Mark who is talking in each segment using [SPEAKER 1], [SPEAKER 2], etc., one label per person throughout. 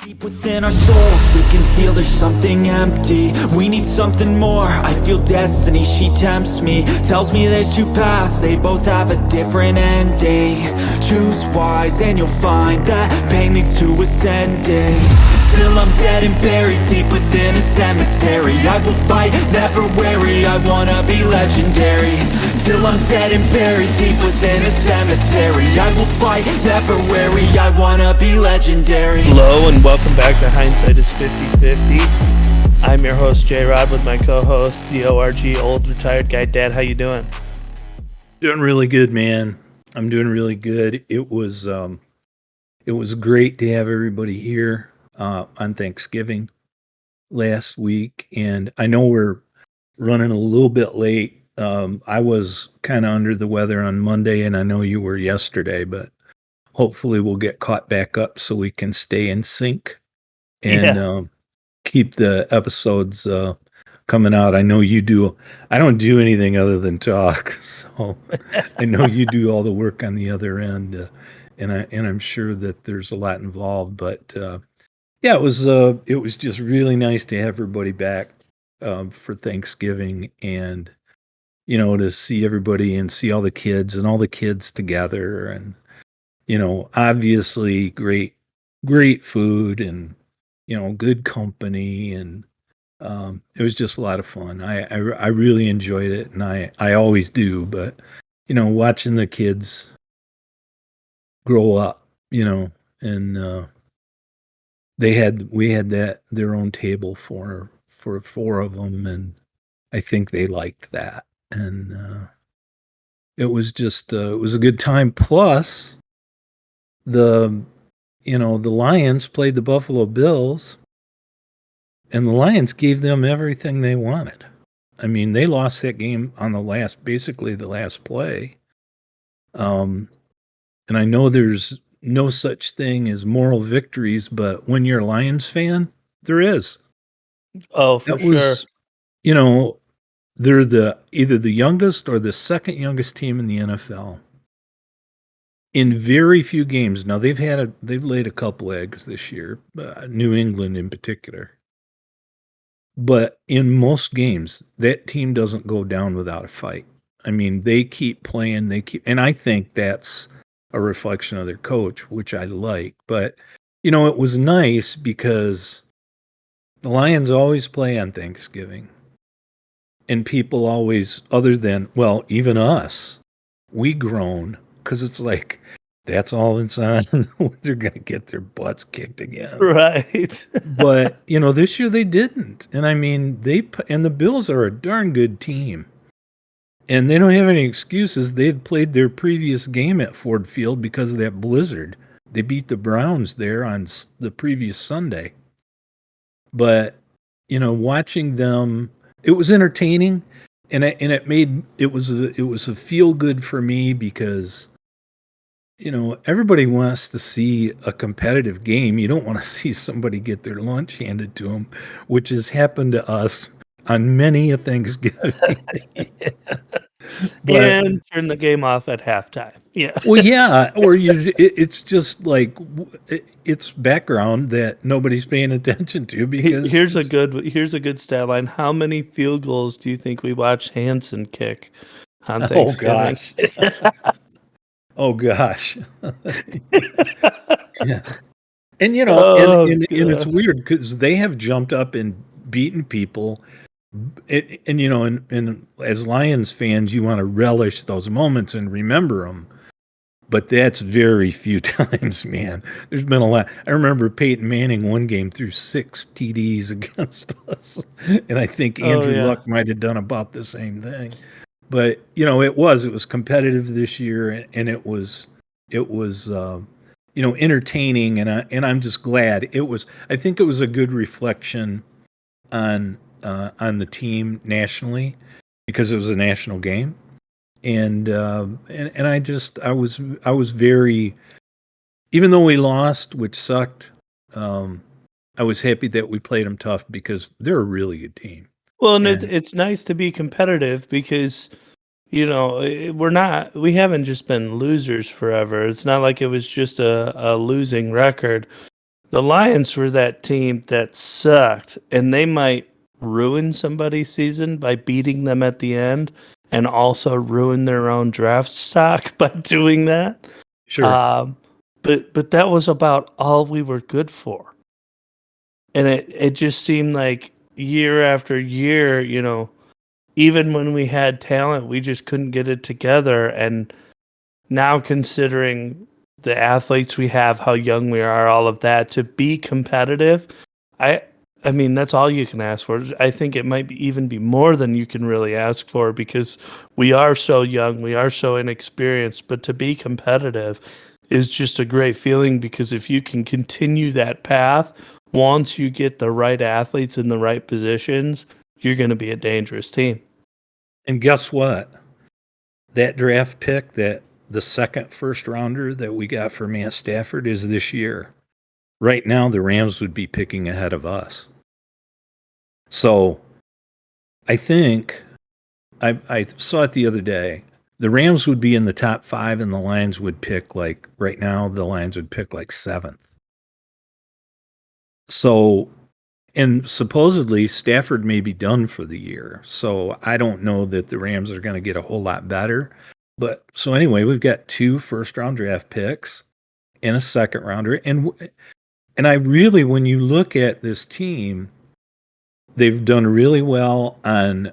[SPEAKER 1] Deep within our souls, we can feel there's something empty. We need something more, I feel destiny, she tempts me. Tells me there's two paths, they both have a different ending. Choose wise and you'll find that pain leads to ascending. Till I'm dead and buried deep within a cemetery, I will fight, never weary, I wanna be legendary. Till I'm dead and buried deep within a cemetery, I will fight, never weary, I wanna be legendary.
[SPEAKER 2] Hello and welcome back to Hindsight is 50/50. I'm your host J-Rod with my co-host DORG, old retired guy. Dad, how you doing?
[SPEAKER 3] Doing really good, man. I'm doing really good. It was great to have everybody here on Thanksgiving last week, and I know we're running a little bit late. I was kind of under the weather on Monday, and I know you were yesterday, but hopefully we'll get caught back up so we can stay in sync and keep the episodes coming out. I know you do. I don't do anything other than talk, so I know you do all the work on the other end, and I'm sure that there's a lot involved. But yeah, it was just really nice to have everybody back for Thanksgiving, and to see everybody and see all the kids and all the kids together, and obviously great food and good company, and it was just a lot of fun. I really enjoyed it, and I always do. But watching the kids grow up, and we had their own table for four of them, and I think they liked that, and it was just it was a good time. Plus, the the Lions played the Buffalo Bills, and the Lions gave them everything they wanted. I mean, they lost that game on basically the last play. And I know there's no such thing as moral victories, but when you're a Lions fan, there is.
[SPEAKER 2] Oh, for sure.
[SPEAKER 3] They're either the youngest or the second youngest team in the NFL. In very few games, now they've laid a couple eggs this year, New England in particular. But in most games, that team doesn't go down without a fight. I mean, they keep playing, and I think that's a reflection of their coach, which I like. But, it was nice because the Lions always play on Thanksgiving. And people always, even us, we groan because it's like, that's all it's on. They're going to get their butts kicked again.
[SPEAKER 2] Right.
[SPEAKER 3] But, this year they didn't. And I mean, the Bills are a darn good team. And they don't have any excuses. They had played their previous game at Ford Field because of that blizzard. They beat the Browns there on the previous Sunday. But, watching them, it was entertaining, and it was a feel good for me because everybody wants to see a competitive game. You don't want to see somebody get their lunch handed to them, which has happened to us on many a Thanksgiving.
[SPEAKER 2] And turn the game off at halftime. Yeah.
[SPEAKER 3] Well, yeah, or it's just like it's background that nobody's paying attention to because
[SPEAKER 2] here's a good stat line. How many field goals do you think we watched Hansen kick on Thanksgiving?
[SPEAKER 3] Oh gosh. Yeah. And and it's weird because they have jumped up and beaten people. And as Lions fans, you want to relish those moments and remember them. But that's very few times, man. There's been a lot. I remember Peyton Manning one game threw 6 TDs against us. And I think Andrew Luck might have done about the same thing. But, it was competitive this year, and it was entertaining, and I'm just glad I think it was a good reflection on the team nationally because it was a national game, and I was very, even though we lost, which sucked, I was happy that we played them tough because they're a really good team.
[SPEAKER 2] Well, and it's nice to be competitive because we haven't just been losers forever. It's not like it was just a losing record. The Lions were that team that sucked, and they might ruin somebody's season by beating them at the end and also ruin their own draft stock by doing that.
[SPEAKER 3] Sure.
[SPEAKER 2] But that was about all we were good for. And it just seemed like year after year, even when we had talent, we just couldn't get it together. And now considering the athletes we have, how young we are, all of that, to be competitive, I mean, that's all you can ask for. I think it might even be more than you can really ask for because we are so young, we are so inexperienced, but to be competitive is just a great feeling because if you can continue that path, once you get the right athletes in the right positions, you're going to be a dangerous team.
[SPEAKER 3] And guess what? That draft pick, that the second first rounder that we got for Matt Stafford is this year. Right now, the Rams would be picking ahead of us. So I think I saw it the other day. The Rams would be in the top 5 and the Lions would pick right now, the Lions would pick 7th. So, and supposedly Stafford may be done for the year. So I don't know that the Rams are going to get a whole lot better. But so anyway, we've got 2 first round draft picks and a second rounder. And I really, when you look at this team, they've done really well on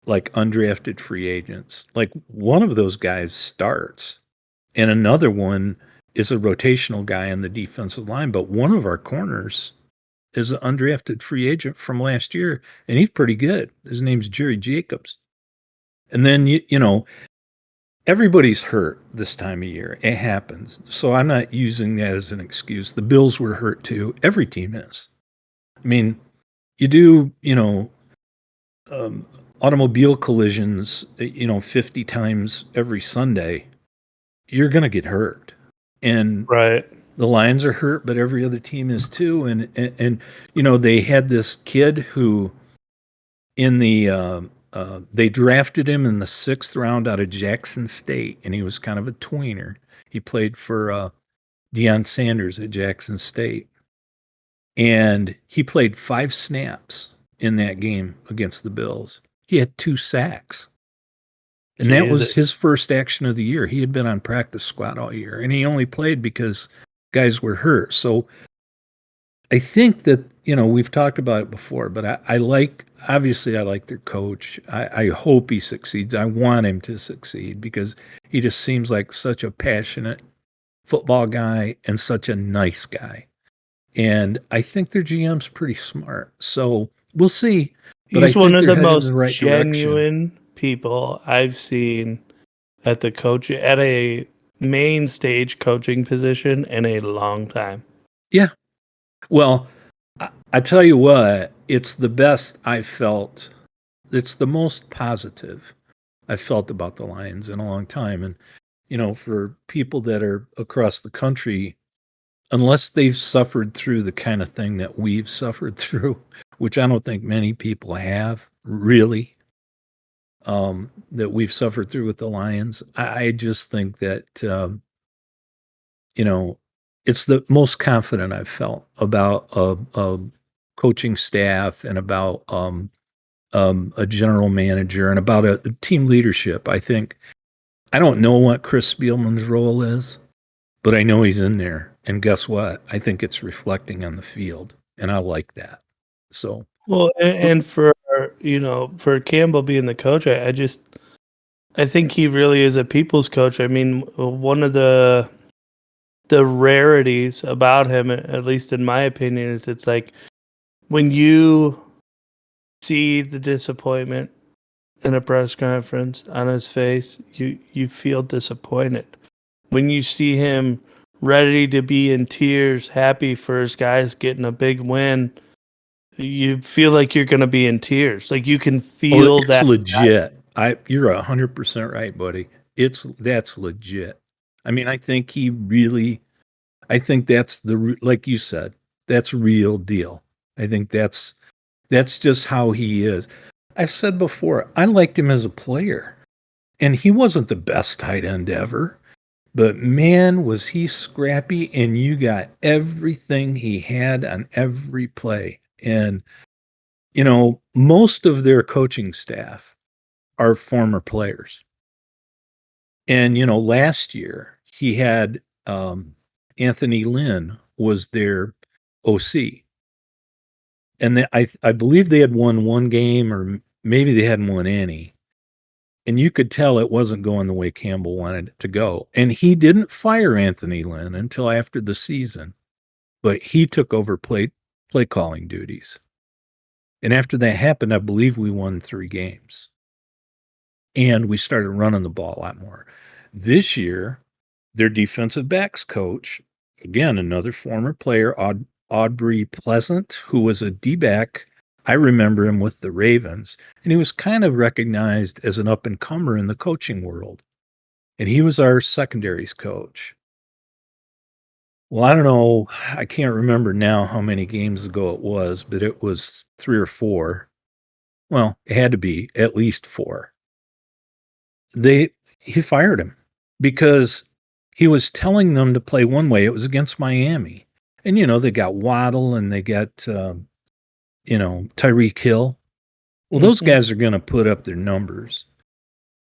[SPEAKER 3] undrafted free agents. Like one of those guys starts and another one is a rotational guy on the defensive line. But one of our corners is an undrafted free agent from last year, and he's pretty good. His name's Jerry Jacobs. And then, everybody's hurt this time of year. It happens. So I'm not using that as an excuse. The Bills were hurt too. Every team is. I mean, you do, automobile collisions, 50 times every Sunday, you're going to get hurt. And
[SPEAKER 2] right.
[SPEAKER 3] The Lions are hurt, but every other team is too. And they had this kid who in the they drafted him in the 6th round out of Jackson State, and he was kind of a tweener. He played for Deion Sanders at Jackson State. And he played 5 snaps in that game against the Bills. He had 2 sacks. And that was his first action of the year. He had been on practice squad all year, and he only played because guys were hurt. So I think that, we've talked about it before, but I like their coach. I hope he succeeds. I want him to succeed because he just seems like such a passionate football guy and such a nice guy. And I think their GM's pretty smart. So we'll see.
[SPEAKER 2] But he's one of the most genuine people I've seen at a main stage coaching position in a long time.
[SPEAKER 3] Yeah. Well, I tell you what, it's the best I've felt. It's the most positive I've felt about the Lions in a long time. And, for people that are across the country, unless they've suffered through the kind of thing that we've suffered through, which I don't think many people have really, that we've suffered through with the Lions, I just think that, it's the most confident I've felt about a coaching staff and about a general manager and about a team leadership. I think I don't know what Chris Spielman's role is, but I know he's in there. And guess what? I think it's reflecting on the field, and I like that. So
[SPEAKER 2] well, and for Campbell being the coach, I think he really is a people's coach. I mean, one of the rarities about him, at least in my opinion, is it's like when you see the disappointment in a press conference on his face, you feel disappointed. When you see him ready to be in tears, happy for his guys getting a big win, you feel like you're going to be in tears. Like you can feel
[SPEAKER 3] it's
[SPEAKER 2] that.
[SPEAKER 3] Legit. You're 100% right, buddy. That's legit. I mean, I think that's like you said, that's real deal. I think that's just how he is. I've said before, I liked him as a player, and he wasn't the best tight end ever. but man, was he scrappy, and you got everything he had on every play. And, most of their coaching staff are former players. And, last year he had Anthony Lynn was their OC. And I believe they had won one game, or maybe they hadn't won any. And you could tell it wasn't going the way Campbell wanted it to go. And he didn't fire Anthony Lynn until after the season, but he took over play calling duties. And after that happened, I believe we won 3 games. And we started running the ball a lot more. This year, their defensive backs coach, again, another former player, Aubrey Pleasant, who was a D-back. I remember him with the Ravens, and he was kind of recognized as an up-and-comer in the coaching world. And he was our secondaries coach. Well, I don't know. I can't remember now how many games ago it was, but it was 3 or 4. Well, it had to be at least 4. He fired him because he was telling them to play one way. It was against Miami. And, they got Waddle and they got, Tyreek Hill. Well, those guys are going to put up their numbers.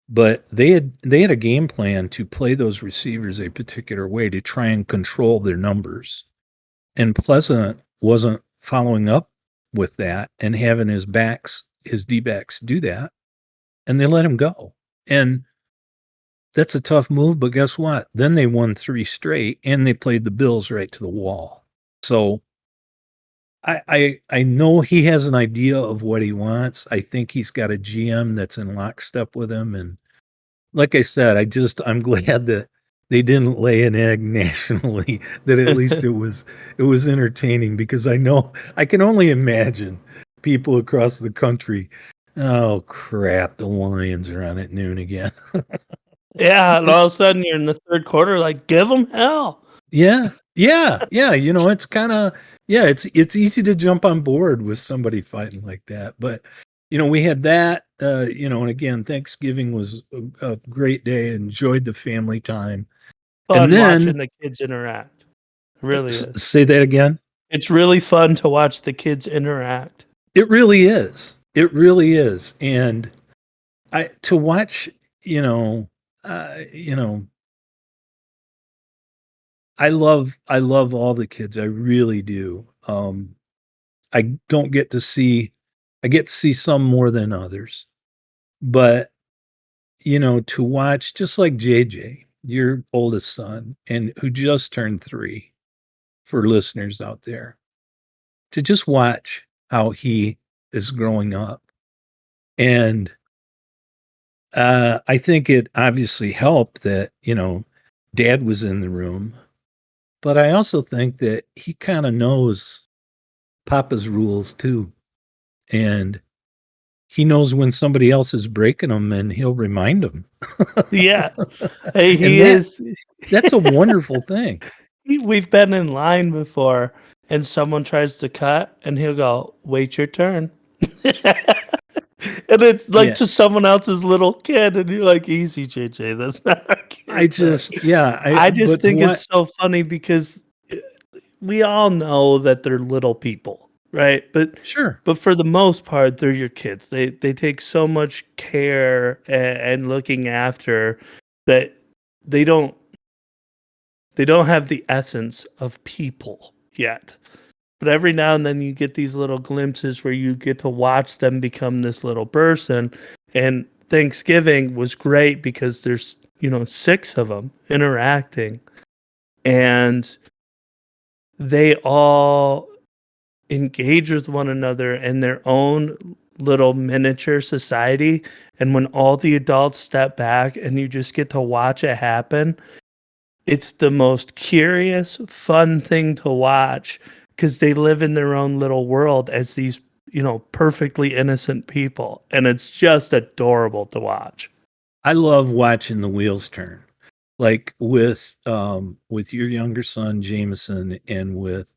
[SPEAKER 3] But they had a game plan to play those receivers a particular way to try and control their numbers. And Pleasant wasn't following up with that and having his D-backs do that. And they let him go. And that's a tough move, but guess what? Then they won 3 straight and they played the Bills right to the wall. So I know he has an idea of what he wants. I think he's got a GM that's in lockstep with him. And like I said, I'm glad that they didn't lay an egg nationally, that at least it was entertaining, because I can only imagine people across the country. Oh crap, the Lions are on at noon again.
[SPEAKER 2] Yeah, and all of a sudden you're in the third quarter, like, give them hell.
[SPEAKER 3] Yeah. It's kind of, it's easy to jump on board with somebody fighting like that. But, we had that, and again, Thanksgiving was a great day. Enjoyed the family time.
[SPEAKER 2] Fun
[SPEAKER 3] And then,
[SPEAKER 2] watching the kids interact. It really is.
[SPEAKER 3] Say that again.
[SPEAKER 2] It's really fun to watch the kids interact.
[SPEAKER 3] It really is. It really is. And to watch, I love all the kids. I really do. I don't get to see, I get to see some more than others, but to watch, just like JJ, your oldest son, and who just turned 3, for listeners out there, to just watch how he is growing up. And I think it obviously helped that, dad was in the room, but I also think that he kind of knows Papa's rules too. And he knows when somebody else is breaking them, and he'll remind them.
[SPEAKER 2] Yeah. Hey,
[SPEAKER 3] that's a wonderful thing.
[SPEAKER 2] We've been in line before and someone tries to cut and he'll go, wait your turn. And it's like to someone else's little kid, and you're like, easy, JJ, that's not our kid.
[SPEAKER 3] I just
[SPEAKER 2] think it's so funny because we all know that they're little people, right? But
[SPEAKER 3] sure.
[SPEAKER 2] But for the most part, they're your kids. They take so much care and looking after that they don't have the essence of people yet. But every now and then you get these little glimpses where you get to watch them become this little person. And Thanksgiving was great because there's, 6 of them interacting. And they all engage with one another in their own little miniature society. And when all the adults step back and you just get to watch it happen, it's the most curious, fun thing to watch, because they live in their own little world as these, perfectly innocent people. And it's just adorable to watch.
[SPEAKER 3] I love watching the wheels turn, like with your younger son, Jameson, and with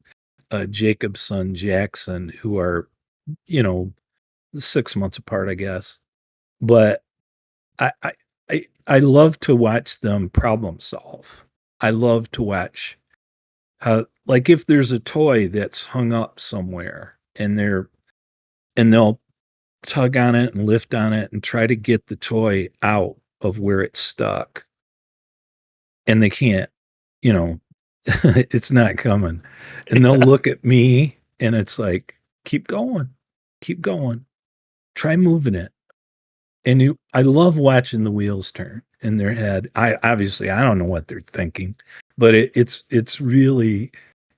[SPEAKER 3] Jacob's son, Jackson, who are, 6 months apart, I guess. But I I love to watch them problem solve. I love to watch how, like, if there's a toy that's hung up somewhere and they'll tug on it and lift on it and try to get the toy out of where it's stuck, and they can't, you know, it's not coming. And they'll look at me and it's like, keep going, try moving it. And I love watching the wheels turn in their head. I don't know what they're thinking, but it's really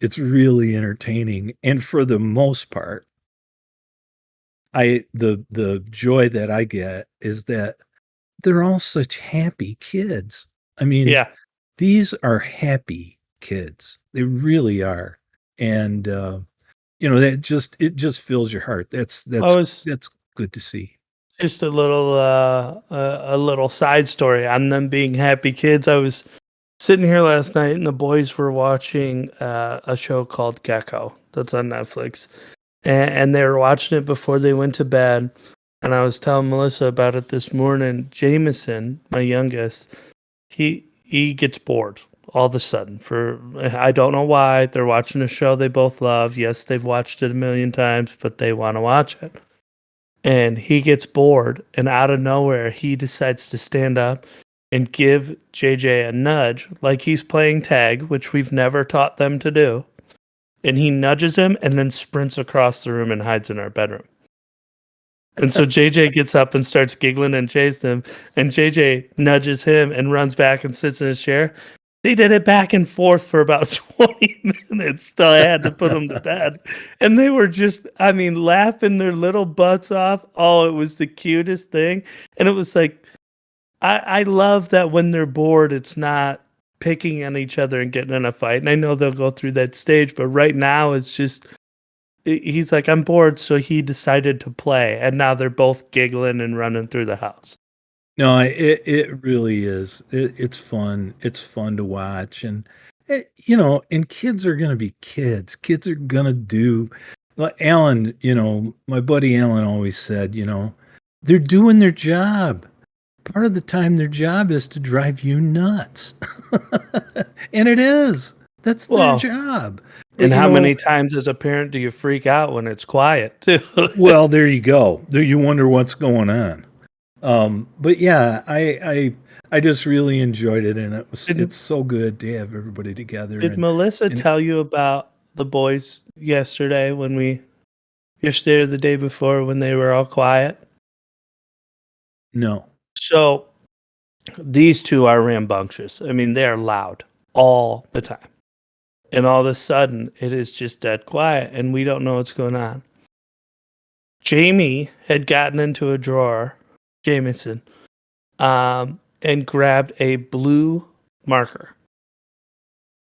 [SPEAKER 3] entertaining. And for the most part, the joy that I get is that they're all such happy kids. I mean,
[SPEAKER 2] Yeah.
[SPEAKER 3] these are happy kids. They really are. And it just fills your heart. That's good to see.
[SPEAKER 2] Just a little side story on them being happy kids. I was sitting here last night and the boys were watching a show called Gecko that's on Netflix, and they were watching it before they went to bed. And I was telling Melissa about it this morning. Jameson, my youngest, he gets bored all of a sudden. I don't know why. They're watching a show they both love. Yes, they've watched it a million times, but they want to watch it. And he gets bored, and out of nowhere, he decides to stand up and give JJ a nudge like he's playing tag, which we've never taught them to do. And he nudges him and then sprints across the room and hides in our bedroom. And so JJ gets up and starts giggling and chasing him, and JJ nudges him and runs back and sits in his chair. They did it back and forth for about 20 minutes till I had to put them to bed. And they were just, laughing their little butts off. Oh, it was the cutest thing. And it was like, I love that when they're bored, it's not picking on each other and getting in a fight. And I know they'll go through that stage, but right now it's just, he's like, I'm bored. So he decided to play. And now they're both giggling and running through the house.
[SPEAKER 3] No, it really is. It's fun. It's fun to watch, and and kids are gonna be kids. Kids are gonna do. Like Alan, my buddy Alan always said, they're doing their job. Part of the time, their job is to drive you nuts, and it is. That's their job.
[SPEAKER 2] And how many times as a parent do you freak out when it's quiet too?
[SPEAKER 3] Well, there you go. There you wonder what's going on. But yeah, I just really enjoyed it, and it's so good to have everybody together.
[SPEAKER 2] Did Melissa tell you about the boys yesterday yesterday or the day before when they were all quiet?
[SPEAKER 3] No.
[SPEAKER 2] So these two are rambunctious. They're loud all the time. And all of a sudden it is just dead quiet and we don't know what's going on. Jamie had gotten into a drawer, Jameson, and grabbed a blue marker.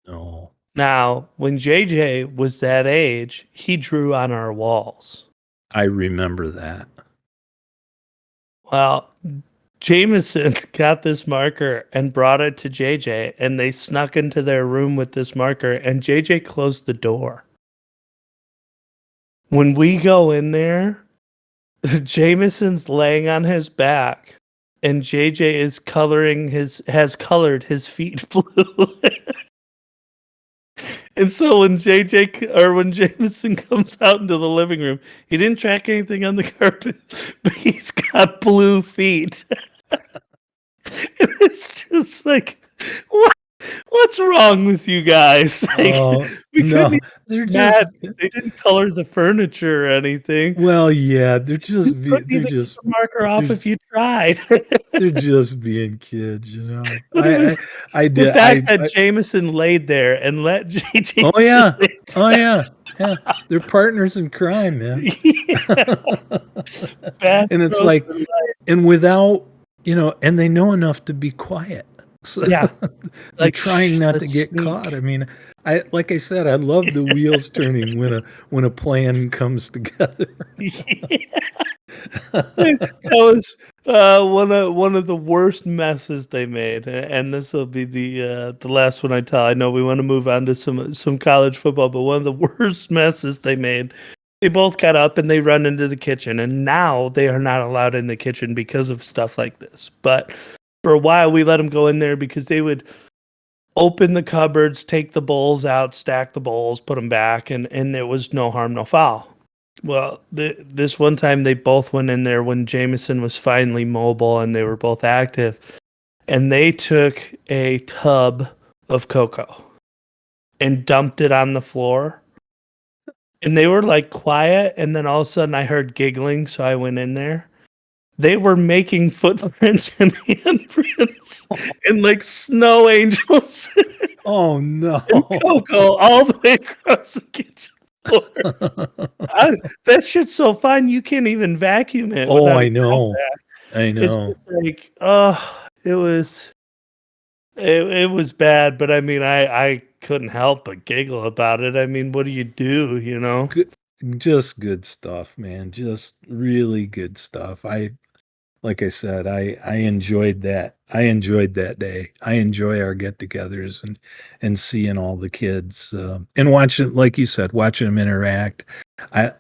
[SPEAKER 3] No.
[SPEAKER 2] Now, when JJ was that age, he drew on our walls.
[SPEAKER 3] I remember that.
[SPEAKER 2] Well, Jameson got this marker and brought it to JJ, and they snuck into their room with this marker, and JJ closed the door. When we go in there, Jameson's laying on his back, and JJ has colored his feet blue. And so when Jameson comes out into the living room, he didn't track anything on the carpet, but he's got blue feet. And it's just like, what's wrong with you guys?
[SPEAKER 3] No,
[SPEAKER 2] they didn't color the furniture or anything.
[SPEAKER 3] Well, yeah, they're just
[SPEAKER 2] marker off if you tried.
[SPEAKER 3] They're just being kids, I did.
[SPEAKER 2] The fact that Jameson laid there and let JJ.
[SPEAKER 3] Oh yeah. They're partners in crime, man. And it's like, and without, and they know enough to be quiet. So
[SPEAKER 2] yeah,
[SPEAKER 3] like trying not to get caught. Like I said, I love the wheels turning when a plan comes together.
[SPEAKER 2] That was one of the worst messes they made, and this will be the last one I tell. I know we want to move on to some college football, but one of the worst messes they made. They both got up and they run into the kitchen, and now they are not allowed in the kitchen because of stuff like this. But for a while we let them go in there because they would open the cupboards, take the bowls out, stack the bowls, put them back, and there was no harm, no foul. Well, this one time they both went in there when Jameson was finally mobile and they were both active, and they took a tub of cocoa and dumped it on the floor. And they were like quiet, and then all of a sudden I heard giggling, so I went in there. They were making footprints and handprints and like snow angels
[SPEAKER 3] Oh no!
[SPEAKER 2] and cocoa all the way across the kitchen floor. That shit's so fun, you can't even vacuum it.
[SPEAKER 3] Oh,
[SPEAKER 2] without
[SPEAKER 3] I
[SPEAKER 2] a
[SPEAKER 3] know.
[SPEAKER 2] vac.
[SPEAKER 3] I
[SPEAKER 2] It's
[SPEAKER 3] know.
[SPEAKER 2] just like, it was bad, but I mean, I couldn't help but giggle about it. I mean, what do you do, you know?
[SPEAKER 3] Just good stuff, man. Just really good stuff. Like I said, I enjoyed that. I enjoyed that day. I enjoy our get-togethers and seeing all the kids and watching, like you said, watching them interact. I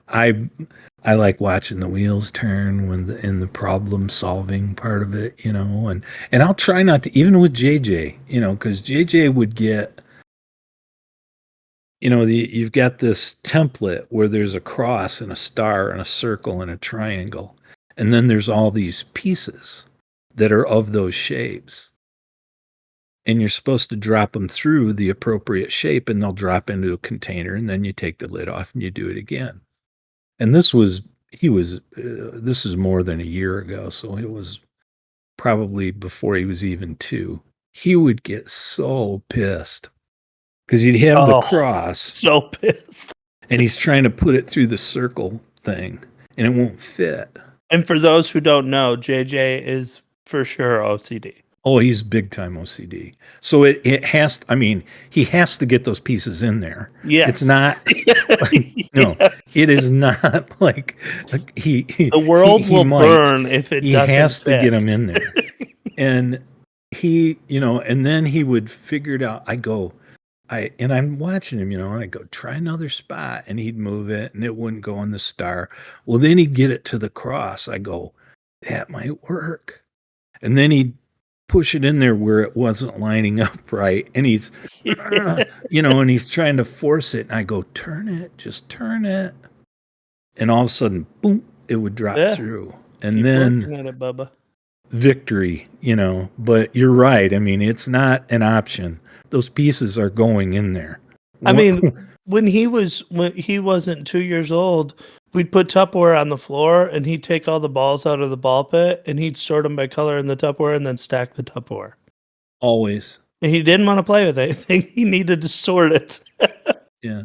[SPEAKER 3] like watching the wheels turn when in the problem solving part of it, and I'll try not to, even with JJ, because JJ would get, you've got this template where there's a cross and a star and a circle and a triangle. And then there's all these pieces that are of those shapes. And you're supposed to drop them through the appropriate shape and they'll drop into a container. And then you take the lid off and you do it again. And this is more than a year ago. So it was probably before he was even 2. He would get so pissed because he'd have the cross.
[SPEAKER 2] So pissed.
[SPEAKER 3] And he's trying to put it through the circle thing and it won't fit.
[SPEAKER 2] And for those who don't know, JJ is for sure OCD.
[SPEAKER 3] Oh, he's big time OCD. So it has, he has to get those pieces in there.
[SPEAKER 2] Yes.
[SPEAKER 3] It's not, no, yes. It is not like
[SPEAKER 2] the world will burn if it doesn't fit.
[SPEAKER 3] He has to get them in there. And and then he would figure it out. And I'm watching him, and I go, try another spot. And he'd move it and it wouldn't go on the star. Well, then he'd get it to the cross. I go, that might work. And then he'd push it in there where it wasn't lining up right. And he's, and he's trying to force it. And I go, just turn it. And all of a sudden, boom, it would drop through. And
[SPEAKER 2] Keep
[SPEAKER 3] then
[SPEAKER 2] working on it, Bubba.
[SPEAKER 3] Victory, but you're right. It's not an option. Those pieces are going in there.
[SPEAKER 2] When he wasn't 2 years old, we'd put Tupperware on the floor and he'd take all the balls out of the ball pit and he'd sort them by color in the Tupperware and then stack the Tupperware.
[SPEAKER 3] Always.
[SPEAKER 2] And he didn't want to play with it. He needed to sort it.
[SPEAKER 3] Yeah.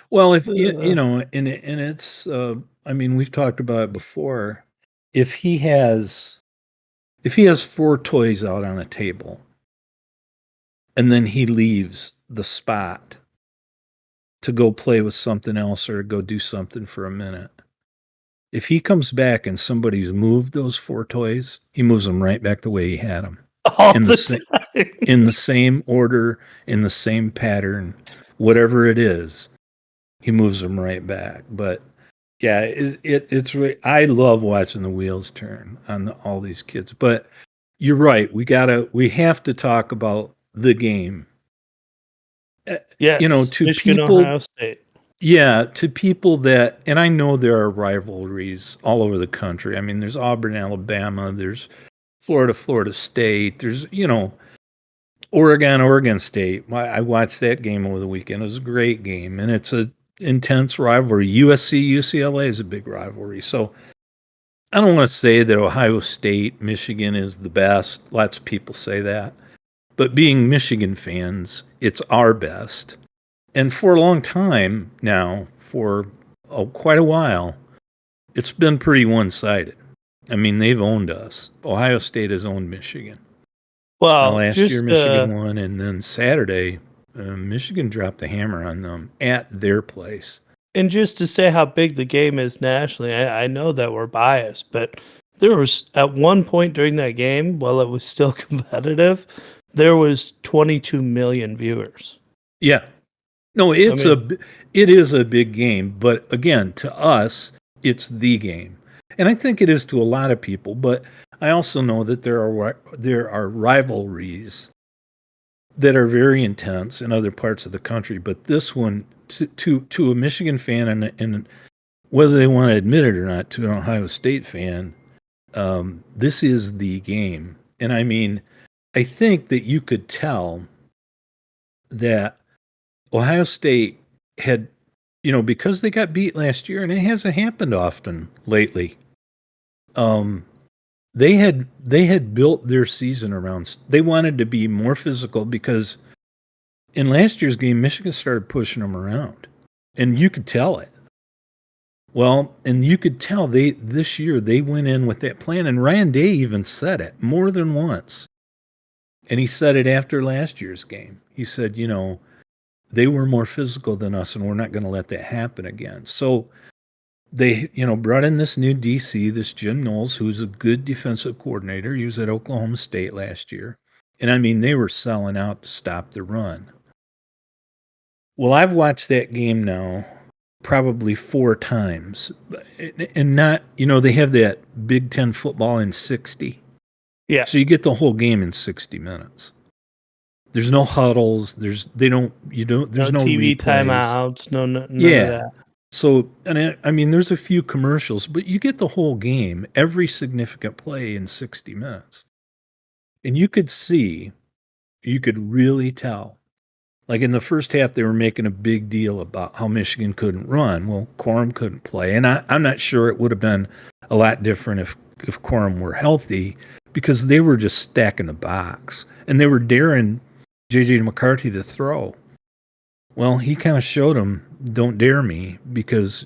[SPEAKER 3] Well, if and it's we've talked about it before. If he has 4 toys out on a table, and then he leaves the spot to go play with something else or go do something for a minute. If he comes back and somebody's moved those 4 toys, he moves them right back the way he had them. In the same order, in the same pattern, whatever it is, he moves them right back. But yeah, it's really, I love watching the wheels turn on all these kids. But you're right. We have to talk about the game.
[SPEAKER 2] Yeah,
[SPEAKER 3] to
[SPEAKER 2] Michigan,
[SPEAKER 3] people,
[SPEAKER 2] Ohio State.
[SPEAKER 3] Yeah, to people that, and I know there are rivalries all over the country. There's Auburn, Alabama, there's Florida State, there's Oregon State. I watched that game over the weekend. It was a great game, and it's a intense rivalry. USC UCLA is a big rivalry. So I don't want to say that Ohio State, Michigan is the best. Lots of people say that. But being Michigan fans, it's our best. And for a long time now, for quite a while, it's been pretty one-sided. They've owned us. Ohio State has owned Michigan.
[SPEAKER 2] Well,
[SPEAKER 3] last year Michigan won, and then Saturday, Michigan dropped the hammer on them at their place.
[SPEAKER 2] And just to say how big the game is nationally, I know that we're biased, but there was, at one point during that game, while it was still competitive, there was 22 million viewers.
[SPEAKER 3] Yeah. No, it is a big game, but again, to us, it's the game. And I think it is to a lot of people, but I also know that there are rivalries that are very intense in other parts of the country, but this one to a Michigan fan and whether they want to admit it or not, to an Ohio State fan, this is the game. And I mean, I think that you could tell that Ohio State had, because they got beat last year, and it hasn't happened often lately. They had built their season around. They wanted to be more physical because in last year's game, Michigan started pushing them around, and you could tell it. Well, and you could tell this year they went in with that plan, and Ryan Day even said it more than once. And he said it after last year's game. He said, they were more physical than us, and we're not going to let that happen again. So they, brought in this new DC, this Jim Knowles, who's a good defensive coordinator. He was at Oklahoma State last year. And I mean, they were selling out to stop the run. Well, I've watched that game now probably 4 times. And not, they have that Big Ten football in 60.
[SPEAKER 2] Yeah.
[SPEAKER 3] So you get the whole game in 60 minutes. There's no huddles. There's no
[SPEAKER 2] TV
[SPEAKER 3] replays.
[SPEAKER 2] timeouts. None of that.
[SPEAKER 3] So, and I mean, there's a few commercials, but you get the whole game, every significant play in 60 minutes. And you could really tell. Like in the first half, they were making a big deal about how Michigan couldn't run. Well, Corum couldn't play. And I'm not sure it would have been a lot different if Corum were healthy, because they were just stacking the box. And they were daring J.J. McCarthy to throw. Well, he kind of showed them, don't dare me, because,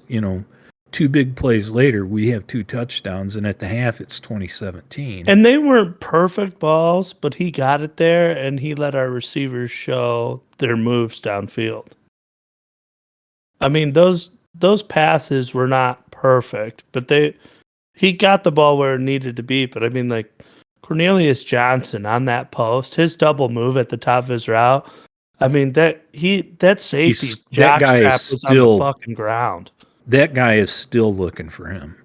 [SPEAKER 3] 2 big plays later, we have 2 touchdowns, and at the half, it's 2017.
[SPEAKER 2] And they weren't perfect balls, but he got it there, and he let our receivers show their moves downfield. I mean, those passes were not perfect, but he got the ball where it needed to be. But I mean, like Cornelius Johnson on that post, his double move at the top of his route. I mean, that safety jockstrap was on the fucking ground.
[SPEAKER 3] That guy is still looking for him.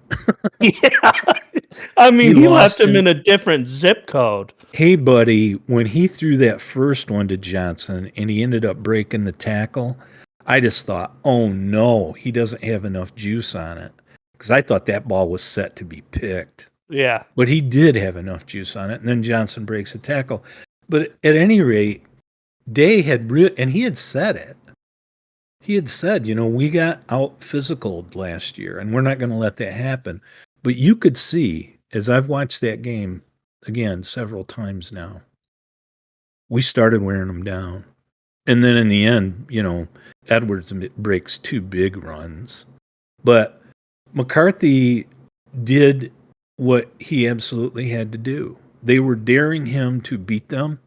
[SPEAKER 2] Yeah. I mean, he left him in a different zip code.
[SPEAKER 3] Hey, buddy, when he threw that first one to Johnson and he ended up breaking the tackle, I just thought, oh no, he doesn't have enough juice on it. Because I thought that ball was set to be picked.
[SPEAKER 2] Yeah.
[SPEAKER 3] But he did have enough juice on it, and then Johnson breaks the tackle. But at any rate, Day had and he had said it. He had said, we got out physicaled last year, and we're not going to let that happen. But you could see, as I've watched that game, again, several times now, we started wearing them down. And then in the end, Edwards breaks 2 big runs. But McCarthy did what he absolutely had to do. They were daring him to beat them,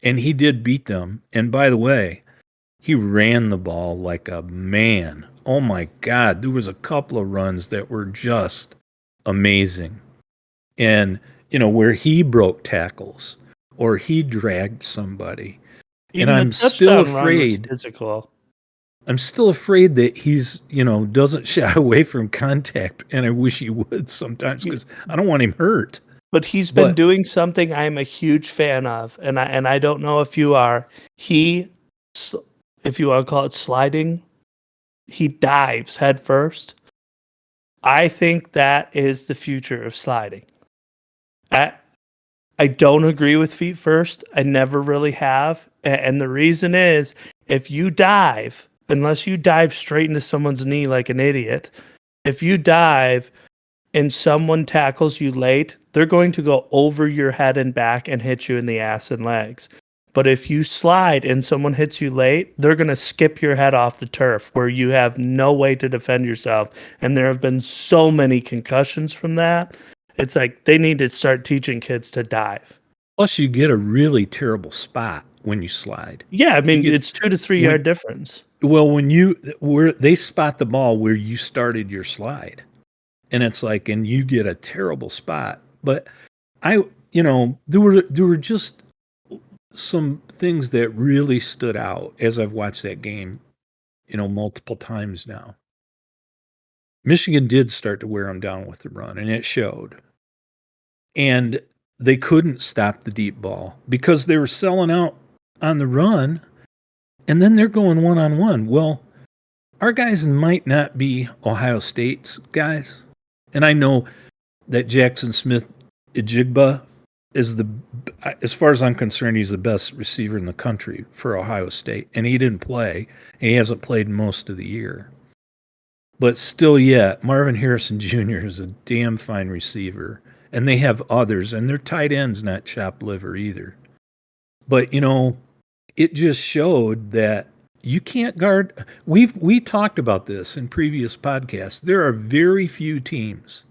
[SPEAKER 3] and he did beat them. And by the way, he ran the ball like a man. Oh my God, there was a couple of runs that were just amazing. And, where he broke tackles or he dragged somebody.
[SPEAKER 2] Even
[SPEAKER 3] and I'm still afraid.
[SPEAKER 2] Physical.
[SPEAKER 3] I'm still afraid that he's, doesn't shy away from contact. And I wish he would sometimes, because I don't want him hurt.
[SPEAKER 2] But he's been doing something I'm a huge fan of. And I don't know if you are. If you want to call it sliding, he dives head first. I think that is the future of sliding. I don't agree with feet first. I never really have. And the reason is, if you dive, unless you dive straight into someone's knee like an idiot, if you dive and someone tackles you late, they're going to go over your head and back and hit you in the ass and legs. But if you slide and someone hits you late, they're going to skip your head off the turf where you have no way to defend yourself. And there have been so many concussions from that. It's like they need to start teaching kids to dive.
[SPEAKER 3] Plus, you get a really terrible spot when you slide.
[SPEAKER 2] Yeah, I mean, it's 2 to 3 yard difference.
[SPEAKER 3] Well, where they spot the ball where you started your slide. And it's like, and you get a terrible spot. But there were just some things that really stood out as I've watched that game, multiple times now. Michigan did start to wear them down with the run, and it showed. and they couldn't stop the deep ball because they were selling out on the run, and then they're going one-on-one. Well, our guys might not be Ohio State's guys, and I know that Jackson Smith Ejigba is as far as I'm concerned, he's the best receiver in the country for Ohio State, and he didn't play, and he hasn't played most of the year. But still yet, Marvin Harrison Jr. is a damn fine receiver, and they have others, and their tight end's not chopped liver either. But, it just showed that you can't guard. We talked about this in previous podcasts. There are very few teams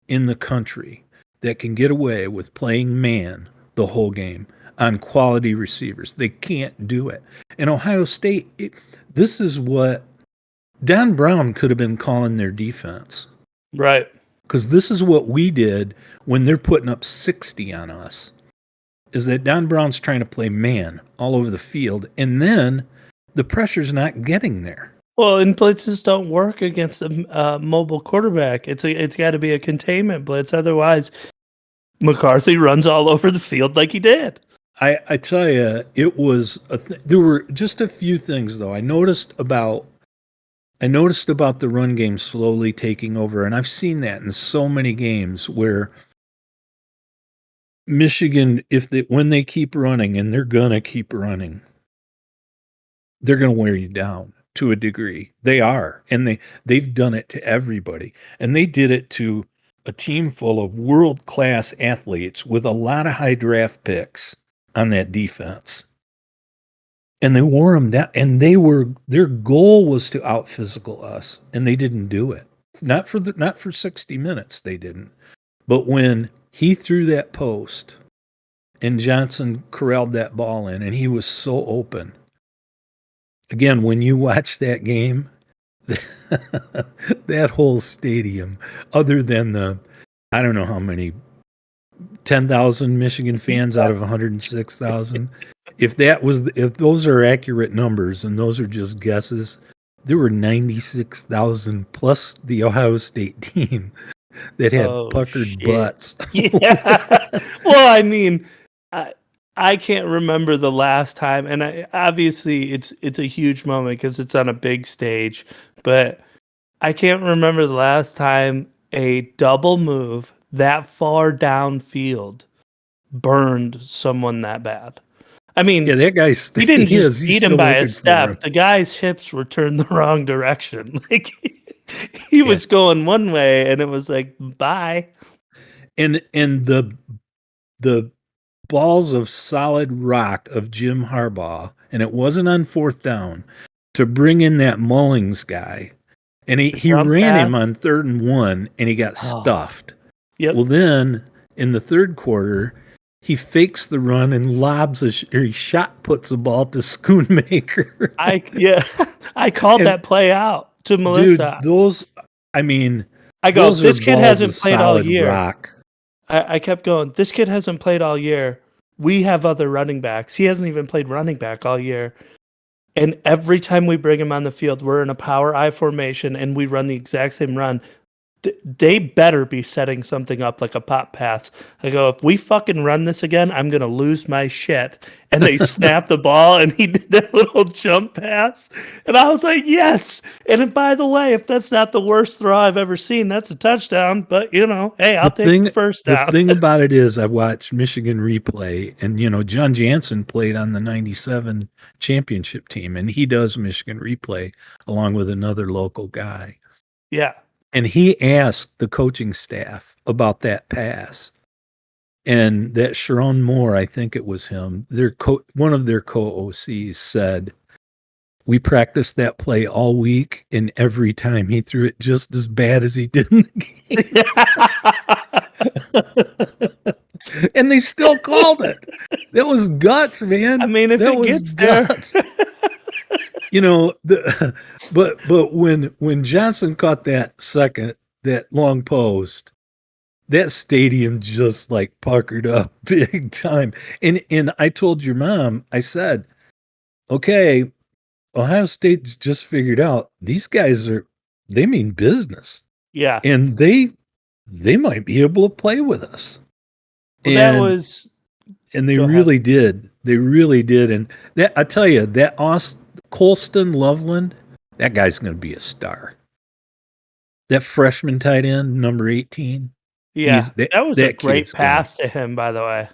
[SPEAKER 3] in the country that can get away with playing man the whole game on quality receivers. They can't do it. And Ohio State, this is what Don Brown could have been calling their defense.
[SPEAKER 2] Right.
[SPEAKER 3] Because this is what we did when they're putting up 60 on us, is that Don Brown's trying to play man all over the field, and then the pressure's not getting there.
[SPEAKER 2] Well, and blitzes don't work against a mobile quarterback. It's got to be a containment blitz. Otherwise, McCarthy runs all over the field like he did.
[SPEAKER 3] I tell you, it was there were just a few things though. I noticed about the run game slowly taking over, and I've seen that in so many games where Michigan, when they keep running, and they're gonna keep running, they're gonna wear you down to a degree. They are, and they've done it to everybody, and they did it to a team full of world-class athletes with a lot of high draft picks on that defense. And they wore them down, and their goal was to out-physical us, and they didn't do it. Not for 60 minutes, they didn't. But when he threw that post and Johnson corralled that ball in, and he was so open. Again, when you watch that game, that whole stadium, other than I don't know how many, 10,000 Michigan fans out of 106,000. If those are accurate numbers and those are just guesses, there were 96,000 plus the Ohio State team that had puckered butts.
[SPEAKER 2] Yeah. Well, I mean, I can't remember the last time, and obviously it's a huge moment because it's on a big stage, but I can't remember the last time a double move that far downfield burned someone that bad. I mean,
[SPEAKER 3] yeah, that guy's
[SPEAKER 2] he didn't just beat him by a step. The guy's hips were turned the wrong direction. Like he was going one way, and it was like, bye.
[SPEAKER 3] And the balls of solid rock of Jim Harbaugh, and it wasn't on fourth down, to bring in that Mullings guy. And he ran him on 3rd and 1, and he got stuffed.
[SPEAKER 2] Yep.
[SPEAKER 3] Well, then in the third quarter, he fakes the run and lobs he shot puts the ball to Schoonmaker.
[SPEAKER 2] I called that play out to Melissa.
[SPEAKER 3] Dude,
[SPEAKER 2] this kid hasn't played all year.
[SPEAKER 3] Rock.
[SPEAKER 2] I kept going, this kid hasn't played all year. We have other running backs. He hasn't even played running back all year. And every time we bring him on the field, we're in a power I formation and we run the exact same run. They better be setting something up like a pop pass. I go, if we fucking run this again, I'm going to lose my shit. And they snapped the ball and he did that little jump pass. And I was like, yes. And by the way, if that's not the worst throw I've ever seen, that's a touchdown. But, hey, I'll take the first down.
[SPEAKER 3] The thing about it is I watched Michigan replay, and, John Jansen played on the 97 championship team, and he does Michigan replay along with another local guy.
[SPEAKER 2] Yeah.
[SPEAKER 3] And he asked the coaching staff about that pass. And that Sharon Moore, I think it was him, one of their co-OCs said, we practiced that play all week, and every time he threw it just as bad as he did in the game. And they still called it. That was guts, man.
[SPEAKER 2] I mean, if it gets guts. There.
[SPEAKER 3] But when Johnson caught that long post, that stadium just like puckered up big time. And I told your mom, I said, okay, Ohio State's just figured out these guys they mean business.
[SPEAKER 2] Yeah.
[SPEAKER 3] And they might be able to play with us.
[SPEAKER 2] Well, that
[SPEAKER 3] and
[SPEAKER 2] was.
[SPEAKER 3] and they
[SPEAKER 2] Go ahead.
[SPEAKER 3] really did. They really did. And that I tell you, that Colston Loveland, that guy's going to be a star. That freshman tight end, number 18.
[SPEAKER 2] Yeah, that was a
[SPEAKER 3] that
[SPEAKER 2] great
[SPEAKER 3] kid's gonna.
[SPEAKER 2] pass to him, by the way.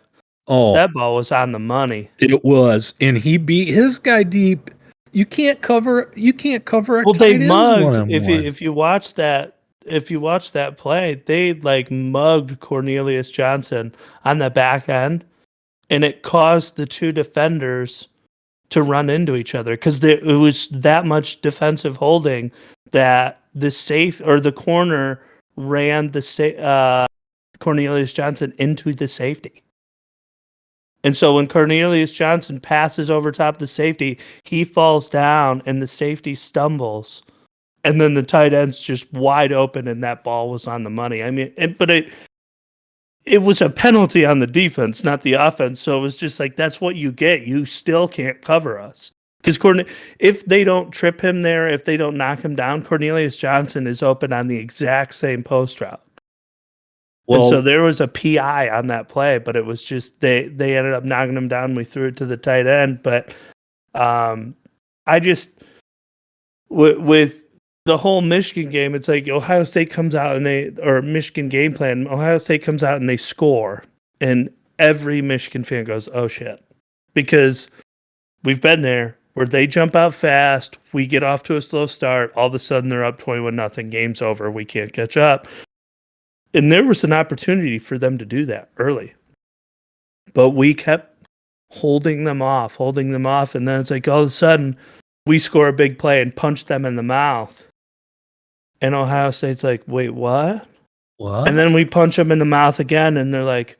[SPEAKER 3] Oh,
[SPEAKER 2] That ball was on the money.
[SPEAKER 3] it was, and he beat his guy deep. You can't cover. You can't cover a
[SPEAKER 2] Well, they
[SPEAKER 3] tight end's
[SPEAKER 2] mugged.
[SPEAKER 3] one-on-one.
[SPEAKER 2] If you watch that play, they like mugged Cornelius Johnson on the back end, and it caused the two defenders to run into each other because it was that much defensive holding that the corner ran Cornelius Johnson into the safety. And so when Cornelius Johnson passes over top of the safety, he falls down and the safety stumbles. And then the tight end's just wide open and that ball was on the money. I mean, but it was a penalty on the defense, not the offense. So it was just like, that's what you get. You still can't cover us. Because if they don't trip him there, if they don't knock him down, Cornelius Johnson is open on the exact same post route.
[SPEAKER 3] Well,
[SPEAKER 2] and so there was a PI on that play, but it was just they ended up knocking him down. We threw it to the tight end, but I just with the whole Michigan game, it's like Ohio State comes out or Michigan game plan. Ohio State comes out and they score, and every Michigan fan goes, "Oh shit," because we've been there where they jump out fast, we get off to a slow start, all of a sudden they're up 21-0, game's over, we can't catch up. And there was an opportunity for them to do that early. But we kept holding them off. And then it's like all of a sudden we score a big play and punch them in the mouth. And Ohio State's like, wait, what?
[SPEAKER 3] What?
[SPEAKER 2] And then we punch them in the mouth again. And they're like,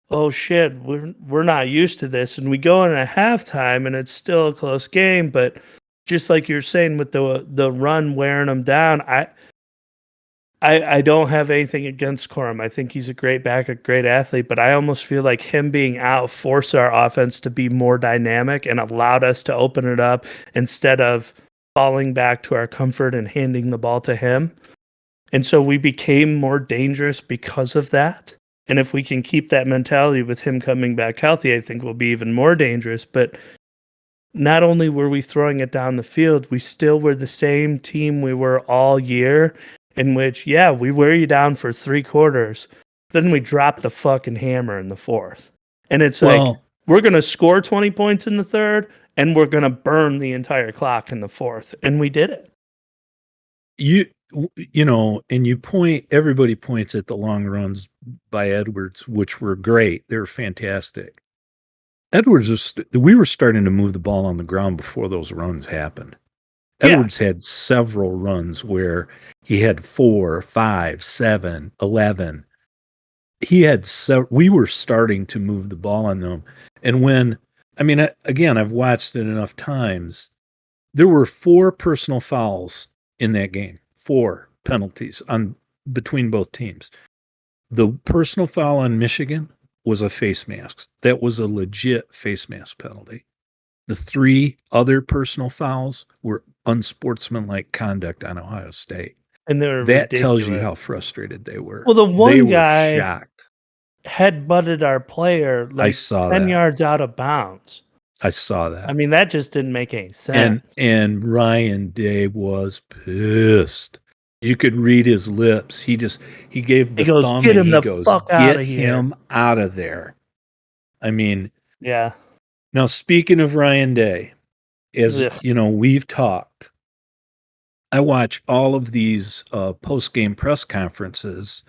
[SPEAKER 2] oh shit, we're not used to this. And we go in at halftime and it's still a close game. But just like you're saying with the run wearing them down, I don't have anything against Corum. I think he's a great back, a great athlete, but I almost feel like him being out forced our offense to be more dynamic and allowed us to open it up instead of falling back to our comfort and handing the ball to him. And so we became more dangerous because of that. And if we can keep that mentality with him coming back healthy, I think we'll be even more dangerous. But not only were we throwing it down the field, we still were the same team we were all year. In which, yeah, we wear you down for 3 quarters. Then we drop the fucking hammer in the fourth. And it's like, we're going to score 20 points in the third, and we're going to burn the entire clock in the fourth. And we did it.
[SPEAKER 3] You know, and everybody points at the long runs by Edwards, which were great. They were fantastic. We were starting to move the ball on the ground before those runs happened. Edwards had several runs where he had 4, 5, 7, 11. We were starting to move the ball on them. And again, I've watched it enough times. There were 4 personal fouls in that game, 4 penalties between both teams. The personal foul on Michigan was a face mask. That was a legit face mask penalty. The 3 other personal fouls were unsportsmanlike conduct on Ohio State.
[SPEAKER 2] And they were
[SPEAKER 3] that
[SPEAKER 2] ridiculous.
[SPEAKER 3] tells you how frustrated they were.
[SPEAKER 2] Well, the one guy
[SPEAKER 3] were shocked.
[SPEAKER 2] Head-butted our player like
[SPEAKER 3] I saw
[SPEAKER 2] 10
[SPEAKER 3] that.
[SPEAKER 2] yards out of bounds.
[SPEAKER 3] I saw that.
[SPEAKER 2] I mean, that just didn't make any sense.
[SPEAKER 3] And Ryan Day was pissed. You could read his lips. He gave the thumb.
[SPEAKER 2] Get him
[SPEAKER 3] and
[SPEAKER 2] the
[SPEAKER 3] he goes,
[SPEAKER 2] fuck out of here.
[SPEAKER 3] Get him out of there. I mean,
[SPEAKER 2] yeah.
[SPEAKER 3] Now, speaking of Ryan Day, as you know, we've talked. I watch all of these post-game press conferences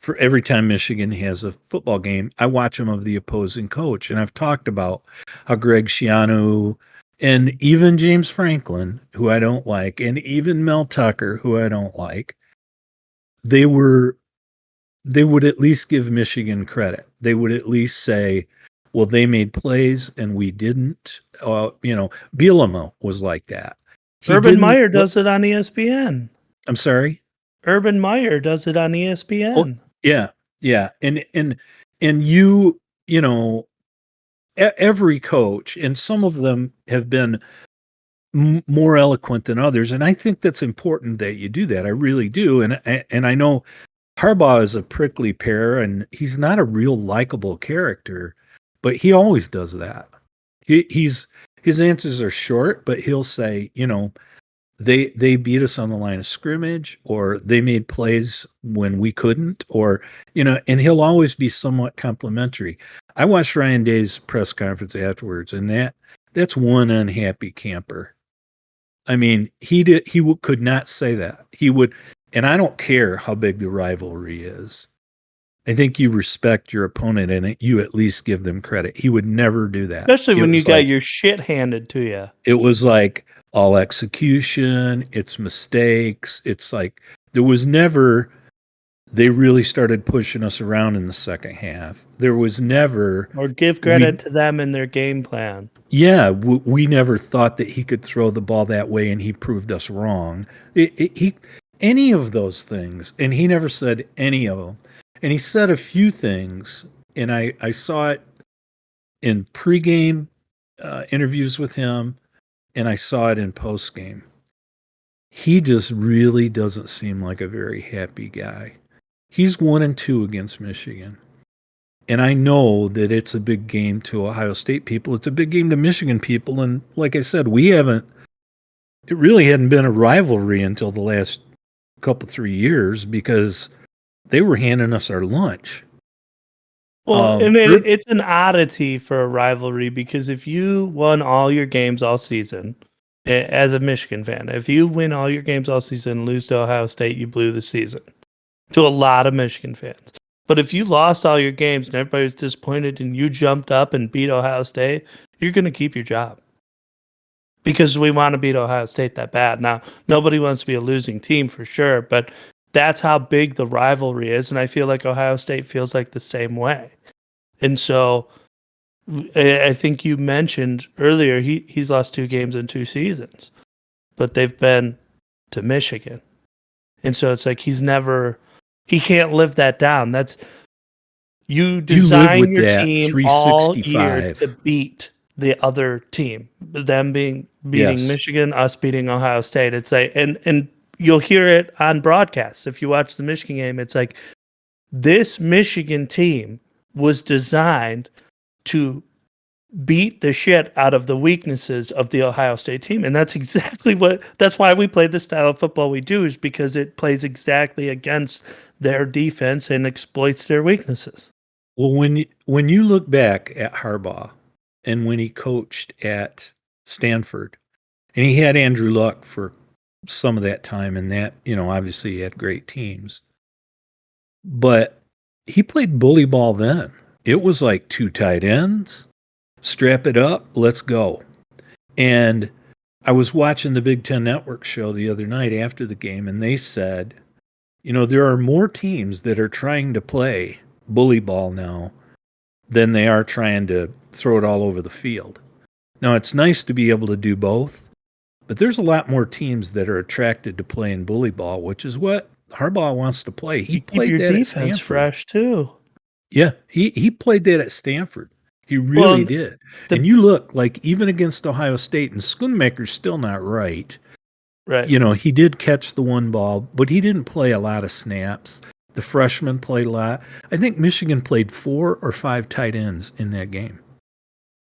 [SPEAKER 3] for every time Michigan has a football game. I watch them of the opposing coach, and I've talked about how Greg Schiano and even James Franklin, who I don't like, and even Mel Tucker, who I don't like, they would at least give Michigan credit. They would at least say, well, they made plays and we didn't. Bielema was like that.
[SPEAKER 2] Urban Meyer does it on ESPN.
[SPEAKER 3] I'm sorry?
[SPEAKER 2] Urban Meyer does it on ESPN.
[SPEAKER 3] Oh, yeah. And every coach, and some of them have been more eloquent than others. And I think that's important that you do that. I really do. And I know Harbaugh is a prickly pear, and he's not a real likable character, but he always does that. He's his answers are short, but he'll say, they beat us on the line of scrimmage, or they made plays when we couldn't, or and he'll always be somewhat complimentary. I watched Ryan Day's press conference afterwards, and that's one unhappy camper. I mean, he could not say that. He would, and I don't care how big the rivalry is. I think you respect your opponent, and you at least give them credit. He would never do that.
[SPEAKER 2] Especially when you got your shit handed to you.
[SPEAKER 3] It was like all execution, it's mistakes. It's like there was never, they really started pushing us around in the second half. There was never.
[SPEAKER 2] Or give credit to them in their game plan.
[SPEAKER 3] Yeah, we never thought that he could throw the ball that way, and he proved us wrong. Any of those things, and he never said any of them. And he said a few things, and I saw it in pregame interviews with him, and I saw it in postgame. He just really doesn't seem like a very happy guy. He's 1-2 against Michigan. And I know that it's a big game to Ohio State people. It's a big game to Michigan people. And like I said, it really hadn't been a rivalry until the last couple, 3 years, because they were handing us our lunch.
[SPEAKER 2] Well, it's an oddity for a rivalry, because if you won all your games all season, as a Michigan fan, if you win all your games all season and lose to Ohio State, you blew the season, to a lot of Michigan fans. But if you lost all your games and everybody was disappointed and you jumped up and beat Ohio State, you're going to keep your job, because we want to beat Ohio State that bad. Now, nobody wants to be a losing team for sure, but that's how big the rivalry is, and I feel like Ohio State feels like the same way. And so I think you mentioned earlier he's lost 2 games in 2 seasons, but they've been to Michigan. And so it's like he can't live that down. That's, you design your team all year to beat the other team, them beating Michigan, us beating Ohio State. It's like, and you'll hear it on broadcasts. If you watch the Michigan game, it's like, this Michigan team was designed to beat the shit out of the weaknesses of the Ohio State team. And that's exactly that's why we play the style of football we do, is because it plays exactly against their defense and exploits their weaknesses.
[SPEAKER 3] Well, when you look back at Harbaugh and when he coached at Stanford, and he had Andrew Luck for some of that time, and that, obviously he had great teams, but he played bully ball then. It was like 2 tight ends, strap it up, let's go. And I was watching the Big Ten Network show the other night after the game, and they said, there are more teams that are trying to play bully ball now than they are trying to throw it all over the field. Now, it's nice to be able to do both, but there's a lot more teams that are attracted to playing bully ball, which is what Harbaugh wants to play. He played
[SPEAKER 2] your
[SPEAKER 3] that
[SPEAKER 2] defense
[SPEAKER 3] at Stanford.
[SPEAKER 2] Fresh too.
[SPEAKER 3] Yeah, he played that at Stanford. He really did. And you look, like, even against Ohio State, and Schoonmaker's still not right.
[SPEAKER 2] Right.
[SPEAKER 3] He did catch the one ball, but he didn't play a lot of snaps. The freshmen played a lot. I think Michigan played 4 or 5 tight ends in that game.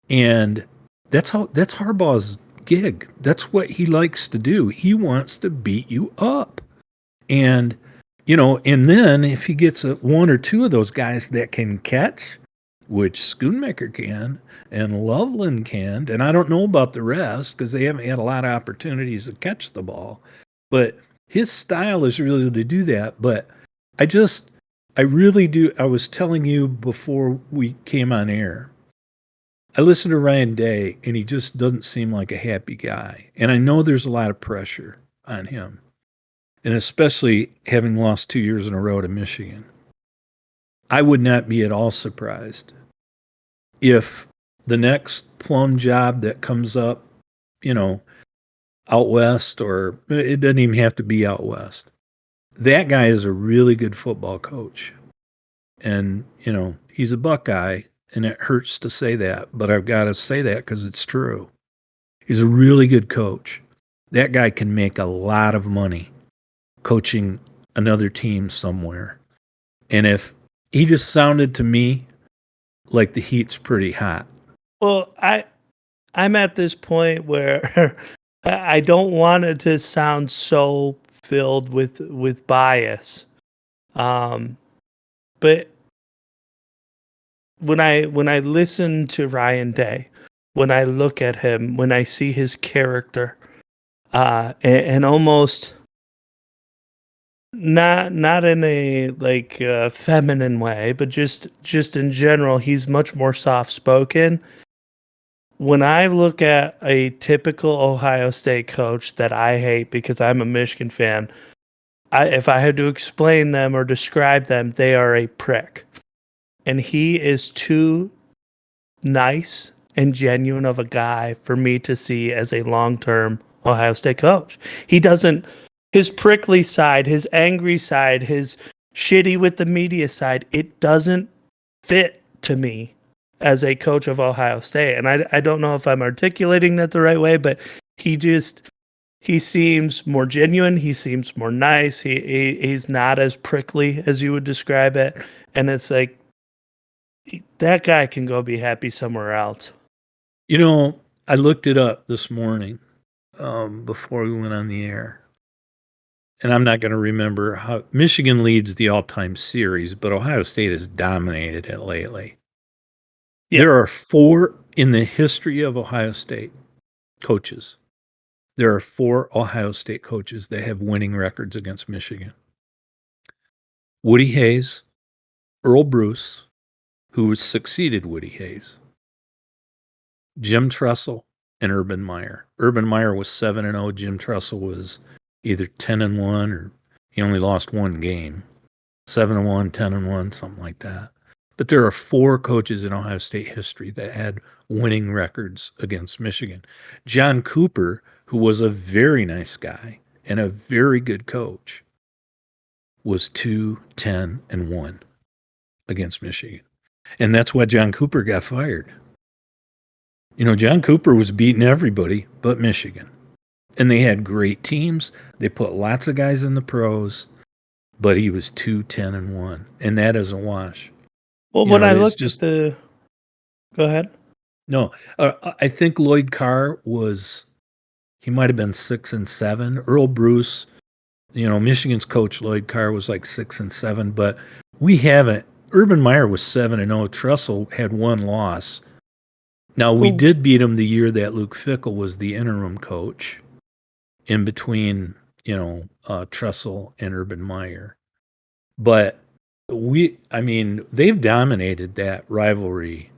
[SPEAKER 3] And that's Harbaugh's gig. That's what he likes to do. He wants to beat you up. And and then if he gets 1 or 2 of those guys that can catch, which Schoonmaker can and Loveland can, and I don't know about the rest because they haven't had a lot of opportunities to catch the ball, but his style is really to do that. But I really do. I was telling you before we came on air, I listened to Ryan Day, and he just doesn't seem like a happy guy. And I know there's a lot of pressure on him, and especially having lost 2 years in a row to Michigan. I would not be at all surprised if the next plum job that comes up, out west, or it doesn't even have to be out west, that guy is a really good football coach. And, he's a Buckeye, and it hurts to say that, but I've got to say that because it's true. He's a really good coach. That guy can make a lot of money coaching another team somewhere. And if he just sounded to me like the heat's pretty hot.
[SPEAKER 2] Well, I'm at this point where I don't want it to sound so filled with bias. But when I listen to Ryan Day, when I look at him, when I see his character, and almost not in a like feminine way, but just in general, he's much more soft spoken. When I look at a typical Ohio State coach that I hate because I'm a Michigan fan, if I had to explain them or describe them, they are a prick. And he is too nice and genuine of a guy for me to see as a long-term Ohio State coach. He doesn't, his prickly side, his angry side, his shitty with the media side, it doesn't fit to me as a coach of Ohio State. And I don't know if I'm articulating that the right way, but he seems more genuine. He seems more nice. He's not as prickly as you would describe it. And it's like, that guy can go be happy somewhere else.
[SPEAKER 3] You know, I looked it up this morning before we went on the air. And I'm not going to remember how Michigan leads the all-time series, but Ohio State has dominated it lately. Yeah. There are 4 in the history of Ohio State coaches. There are 4 Ohio State coaches that have winning records against Michigan. Woody Hayes, Earl Bruce, who succeeded Woody Hayes, Jim Tressel, and Urban Meyer. Urban Meyer was 7-0. Jim Tressel was either 10-1 or he only lost 1 game. 7-1, 10-1, something like that. But there are 4 coaches in Ohio State history that had winning records against Michigan. John Cooper, who was a very nice guy and a very good coach, was 2-10-1 against Michigan. And that's why John Cooper got fired. You know, John Cooper was beating everybody but Michigan. And they had great teams. They put lots of guys in the pros, but he was 2-10-1. And that is a wash.
[SPEAKER 2] Well, when I looked at the... Go ahead.
[SPEAKER 3] No, I think Lloyd Carr was... He might have been 6-7. Earl Bruce, you know, Michigan's coach Lloyd Carr was like 6-7, but we haven't. Urban Meyer was 7-0. Tressel had 1 loss. Now we did beat him the year that Luke Fickell was the interim coach, in between, you know, Tressel and Urban Meyer. But they've dominated that rivalry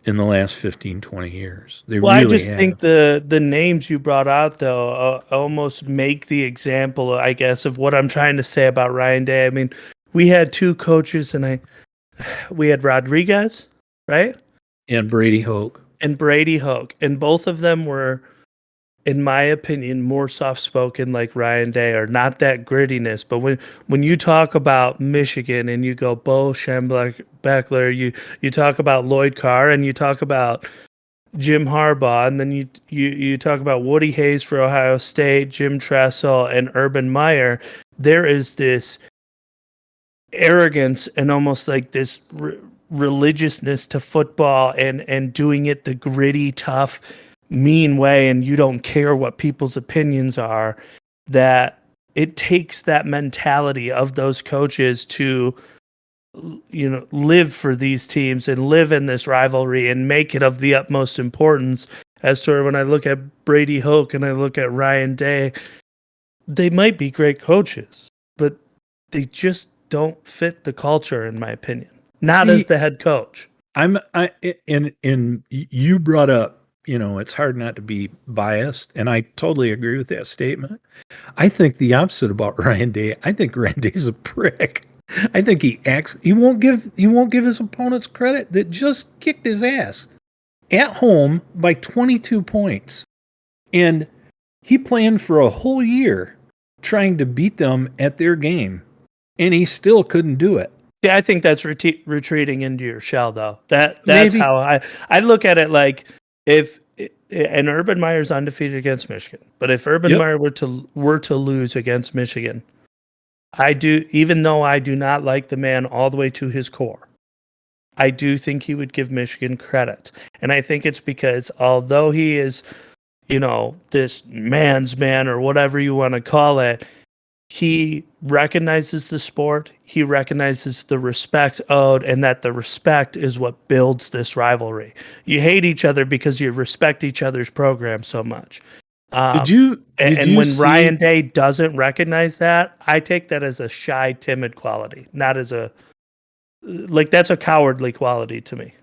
[SPEAKER 3] in the last 15, 20 years. They really
[SPEAKER 2] I just
[SPEAKER 3] have.
[SPEAKER 2] think the names you brought out, though, almost make the example, I guess, of what I'm trying to say about Ryan Day. I mean, we had 2 coaches, and we had Rodriguez, right?
[SPEAKER 3] And Brady Hoke.
[SPEAKER 2] And both of them were, in my opinion, more soft-spoken like Ryan Day, or not that grittiness. But when you talk about Michigan and you go Bo Schembechler, you talk about Lloyd Carr, and you talk about Jim Harbaugh, and then you talk about Woody Hayes for Ohio State, Jim Tressel, and Urban Meyer, there is this arrogance and almost like this religiousness to football and doing it the gritty, tough, mean way, and you don't care what people's opinions are, that it takes that mentality of those coaches to, you know, live for these teams and live in this rivalry and make it of the utmost importance. As to when I look at Brady Hoke and I look at Ryan Day, they might be great coaches, but they just don't fit the culture, in my opinion. Not as the head coach.
[SPEAKER 3] And you brought up, you know, it's hard not to be biased, and I totally agree with that statement. I think the opposite about Ryan Day. I think Ryan Day's a prick. I think he won't give his opponents credit that just kicked his ass at home by 22 points. And he planned for a whole year trying to beat them at their game, and he still couldn't do it.
[SPEAKER 2] Yeah, I think that's retreating into your shell, though. That's maybe how I look at it. Like, if and Urban Meyer's undefeated against Michigan, but if Urban Meyer were to lose against Michigan, I do, even though I do not like the man all the way to his core, I do think he would give Michigan credit. And I think it's because although he is, this man's man or whatever you want to call it, he recognizes the sport, he recognizes the respect owed, and that the respect is what builds this rivalry. You hate each other because you respect each other's program so much.
[SPEAKER 3] Did you
[SPEAKER 2] And when
[SPEAKER 3] see
[SPEAKER 2] Ryan Day doesn't recognize that, I take that as a shy, timid quality, not as that's a cowardly quality to me.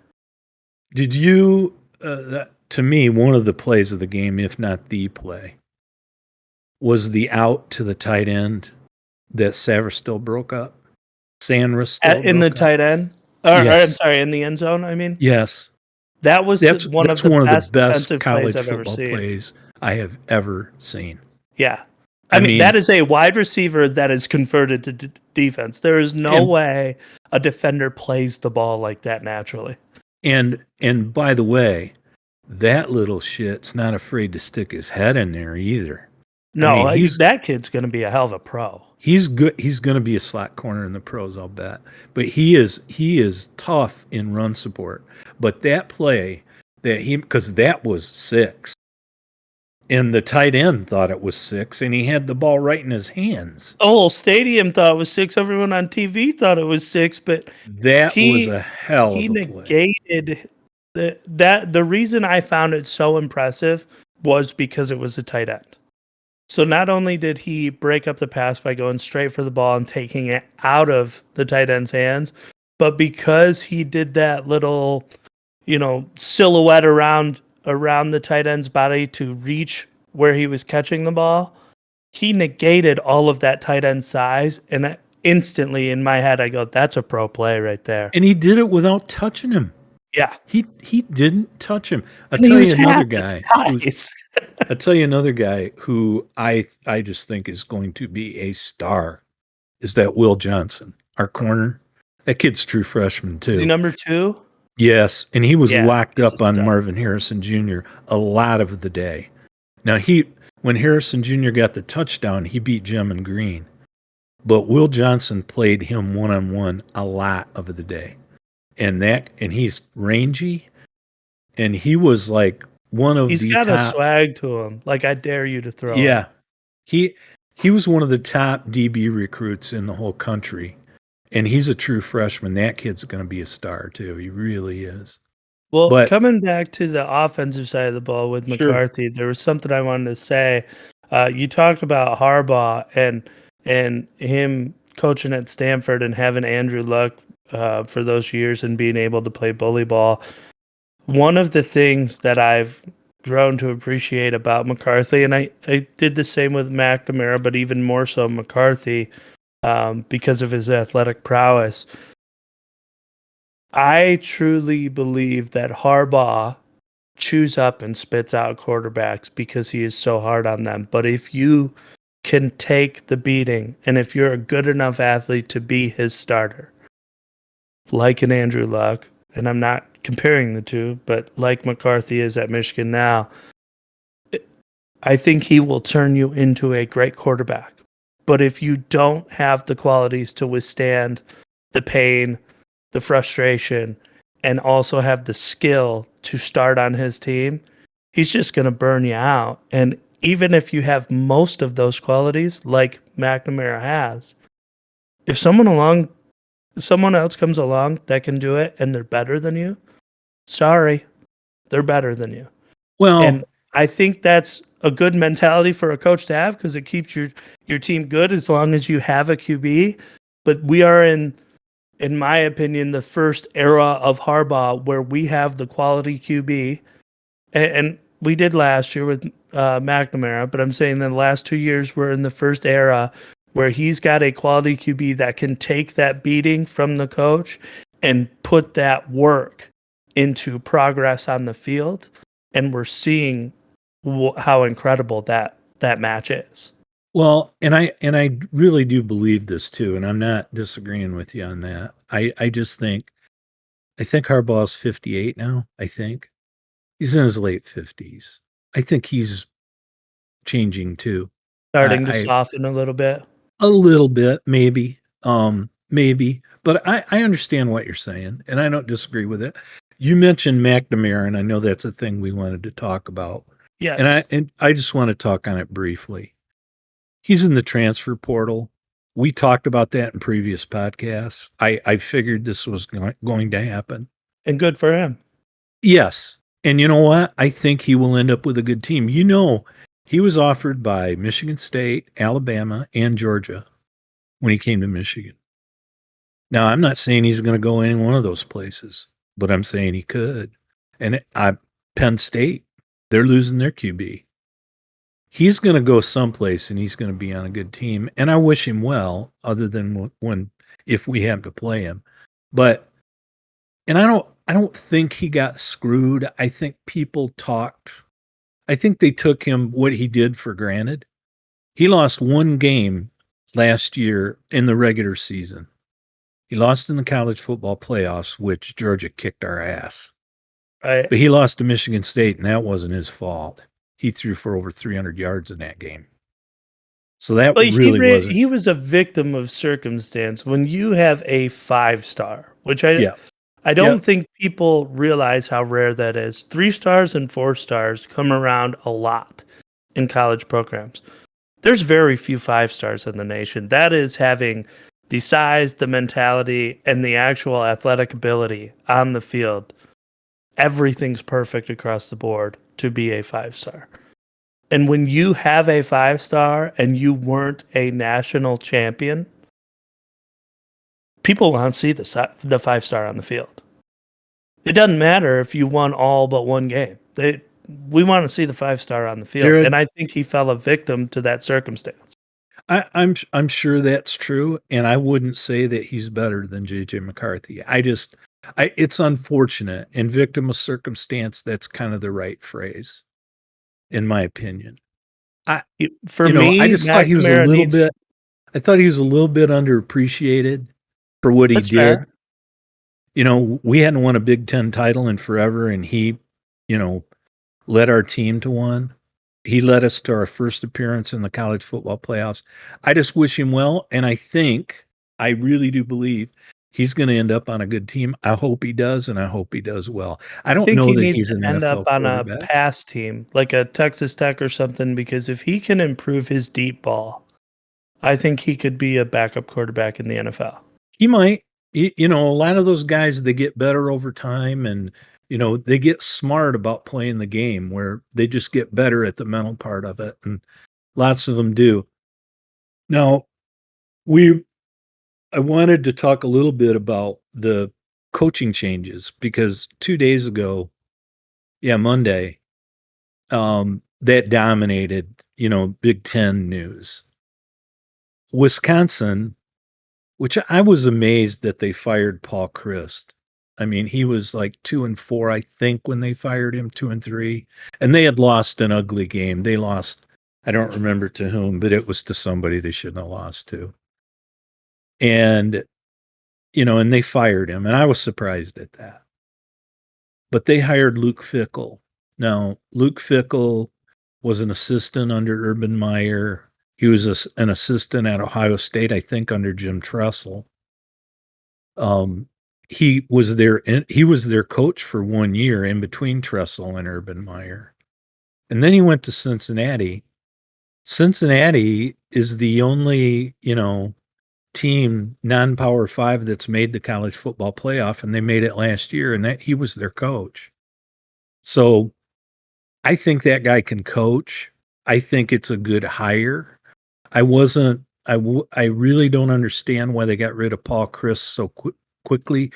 [SPEAKER 3] Did you to me, one of the plays of the game, if not the play, was the out to the tight end that Saverstill broke up. Sandra still
[SPEAKER 2] In the
[SPEAKER 3] broke up.
[SPEAKER 2] tight end, or I'm
[SPEAKER 3] Yes.
[SPEAKER 2] sorry, in the end zone. I mean,
[SPEAKER 3] Yes,
[SPEAKER 2] that was one of the best defensive plays
[SPEAKER 3] college
[SPEAKER 2] I've ever
[SPEAKER 3] football
[SPEAKER 2] seen.
[SPEAKER 3] plays I have ever seen.
[SPEAKER 2] Yeah. I mean, that is a wide receiver that is converted to defense. There is no way a defender plays the ball like that naturally.
[SPEAKER 3] And by the way, that little shit's not afraid to stick his head in there either.
[SPEAKER 2] No, I mean, that kid's going to be a hell of a pro.
[SPEAKER 3] He's good. He's going to be a slot corner in the pros, I'll bet. But he is tough in run support. But that play because that was 6. And the tight end thought it was 6, and he had the ball right in his hands.
[SPEAKER 2] Oh, Stadium thought it was 6. Everyone on TV thought it was 6, but
[SPEAKER 3] that was a hell of a play.
[SPEAKER 2] He negated the reason I found it so impressive was because it was a tight end. So not only did he break up the pass by going straight for the ball and taking it out of the tight end's hands, but because he did that little, silhouette around the tight end's body to reach where he was catching the ball, he negated all of that tight end size. And instantly in my head, I go, that's a pro play right there.
[SPEAKER 3] And he did it without touching him.
[SPEAKER 2] Yeah.
[SPEAKER 3] He didn't touch him. I'll tell you another guy who I just think is going to be a star is that Will Johnson, our corner. That kid's true freshman too.
[SPEAKER 2] Is he number 2?
[SPEAKER 3] Yes, and he was locked up on Marvin Harrison Jr. a lot of the day. Now when Harrison Jr. got the touchdown, he beat Gemon Green. But Will Johnson played him one-on-one a lot of the day. And he's rangy, and he was like one of
[SPEAKER 2] He's got a swag to him. Like, I dare you to throw.
[SPEAKER 3] Yeah. He was one of the top DB recruits in the whole country. And he's a true freshman. That kid's going to be a star too. He really is.
[SPEAKER 2] Well, coming back to the offensive side of the ball with McCarthy, there was something I wanted to say. You talked about Harbaugh and him coaching at Stanford and having Andrew Luck for those years and being able to play bully ball. One of the things that I've grown to appreciate about McCarthy, and I did the same with McNamara, but even more so McCarthy, because of his athletic prowess. I truly believe that Harbaugh chews up and spits out quarterbacks because he is so hard on them. But if you can take the beating, and if you're a good enough athlete to be his starter, like an Andrew Luck, and I'm not comparing the two, but like McCarthy is at Michigan now, I think he will turn you into a great quarterback. But if you don't have the qualities to withstand the pain, the frustration, and also have the skill to start on his team, he's just going to burn you out. And even if you have most of those qualities, like McNamara has, if someone else comes along that can do it and they're better than you, sorry, they're better than you.
[SPEAKER 3] Well,
[SPEAKER 2] and I think that's a good mentality for a coach to have because it keeps your team good as long as you have a QB. But we are in my opinion, the first era of Harbaugh where we have the quality QB, and we did last year with McNamara, but I'm saying the last 2 years we're in the first era where he's got a quality QB that can take that beating from the coach and put that work into progress on the field, and we're seeing how incredible that match is.
[SPEAKER 3] Well, and I really do believe this too, and I'm not disagreeing with you on that. I think Harbaugh's 58 now. I think he's in his late 50s. I think he's changing too.
[SPEAKER 2] Starting to soften a little bit.
[SPEAKER 3] A little bit, maybe. Maybe. But I understand what you're saying, and I don't disagree with it. You mentioned McNamara, and I know that's a thing we wanted to talk about.
[SPEAKER 2] Yes.
[SPEAKER 3] And I just want to talk on it briefly. He's in the transfer portal. We talked about that in previous podcasts. I figured this was going to happen.
[SPEAKER 2] And good for him.
[SPEAKER 3] Yes. And you know what? I think he will end up with a good team. You know, he was offered by Michigan State, Alabama, and Georgia when he came to Michigan. Now, I'm not saying he's going to go any one of those places, but I'm saying he could. And Penn State, they're losing their QB. He's going to go someplace and he's going to be on a good team. And I wish him well, other than if we have to play him. But and I don't think he got screwed. I think people talked. I think they took him what he did for granted. He lost one game last year in the regular season. He lost in the college football playoffs, which Georgia kicked our ass.
[SPEAKER 2] Right.
[SPEAKER 3] But he lost to Michigan State, and that wasn't his fault. He threw for over 300 yards in that game. So that really wasn't.
[SPEAKER 2] He was a victim of circumstance. When you have a 5-star, which I don't think people realize how rare that is. 3 stars and 4 stars come around a lot in college programs. There's very few 5 stars in the nation. That is having the size, the mentality, and the actual athletic ability on the field. Everything's perfect across the board to be a 5-star. And when you have a 5-star and you weren't a national champion, people want to see the 5-star on the field. It doesn't matter if you won all but one game. We want to see the 5-star on the field. And I think he fell a victim to that circumstance.
[SPEAKER 3] I'm sure that's true, and I wouldn't say that he's better than JJ McCarthy. It's unfortunate, and victim of circumstance, that's kind of the right phrase, in my opinion. I just thought he was a little bit. I thought he was a little bit underappreciated for what he did.
[SPEAKER 2] Fair.
[SPEAKER 3] You know, we hadn't won a Big Ten title in forever, and he, led our team to one. He led us to our first appearance in the college football playoffs. I just wish him well, and I really do believe he's going to end up on a good team. I hope he does, and I hope he does well. I don't know that he's an NFL quarterback.
[SPEAKER 2] End up on a pass team, like a Texas Tech or something, because if he can improve his deep ball, I think he could be a backup quarterback in the NFL.
[SPEAKER 3] He might. A lot of those guys, they get better over time, and they get smart about playing the game, where they just get better at the mental part of it, and lots of them do. Now, I wanted to talk a little bit about the coaching changes, because 2 days ago, Monday, that dominated, Big Ten news. Wisconsin, which I was amazed that they fired Paul Chryst. I mean, he was like 2-4, I think, when they fired him, 2-3, and they had lost an ugly game. They lost, I don't remember to whom, but it was to somebody they shouldn't have lost to. And, and they fired him, and I was surprised at that. But they hired Luke Fickell. Now, Luke Fickell was an assistant under Urban Meyer. He was an assistant at Ohio State, I think, under Jim Tressel. He was their coach for 1 year in between Tressel and Urban Meyer. And then he went to Cincinnati. Cincinnati is the only, team, non-Power 5, that's made the college football playoff, and they made it last year, and that he was their coach. So I think that guy can coach. I think it's a good hire. I really don't understand why they got rid of Paul Chryst so quickly.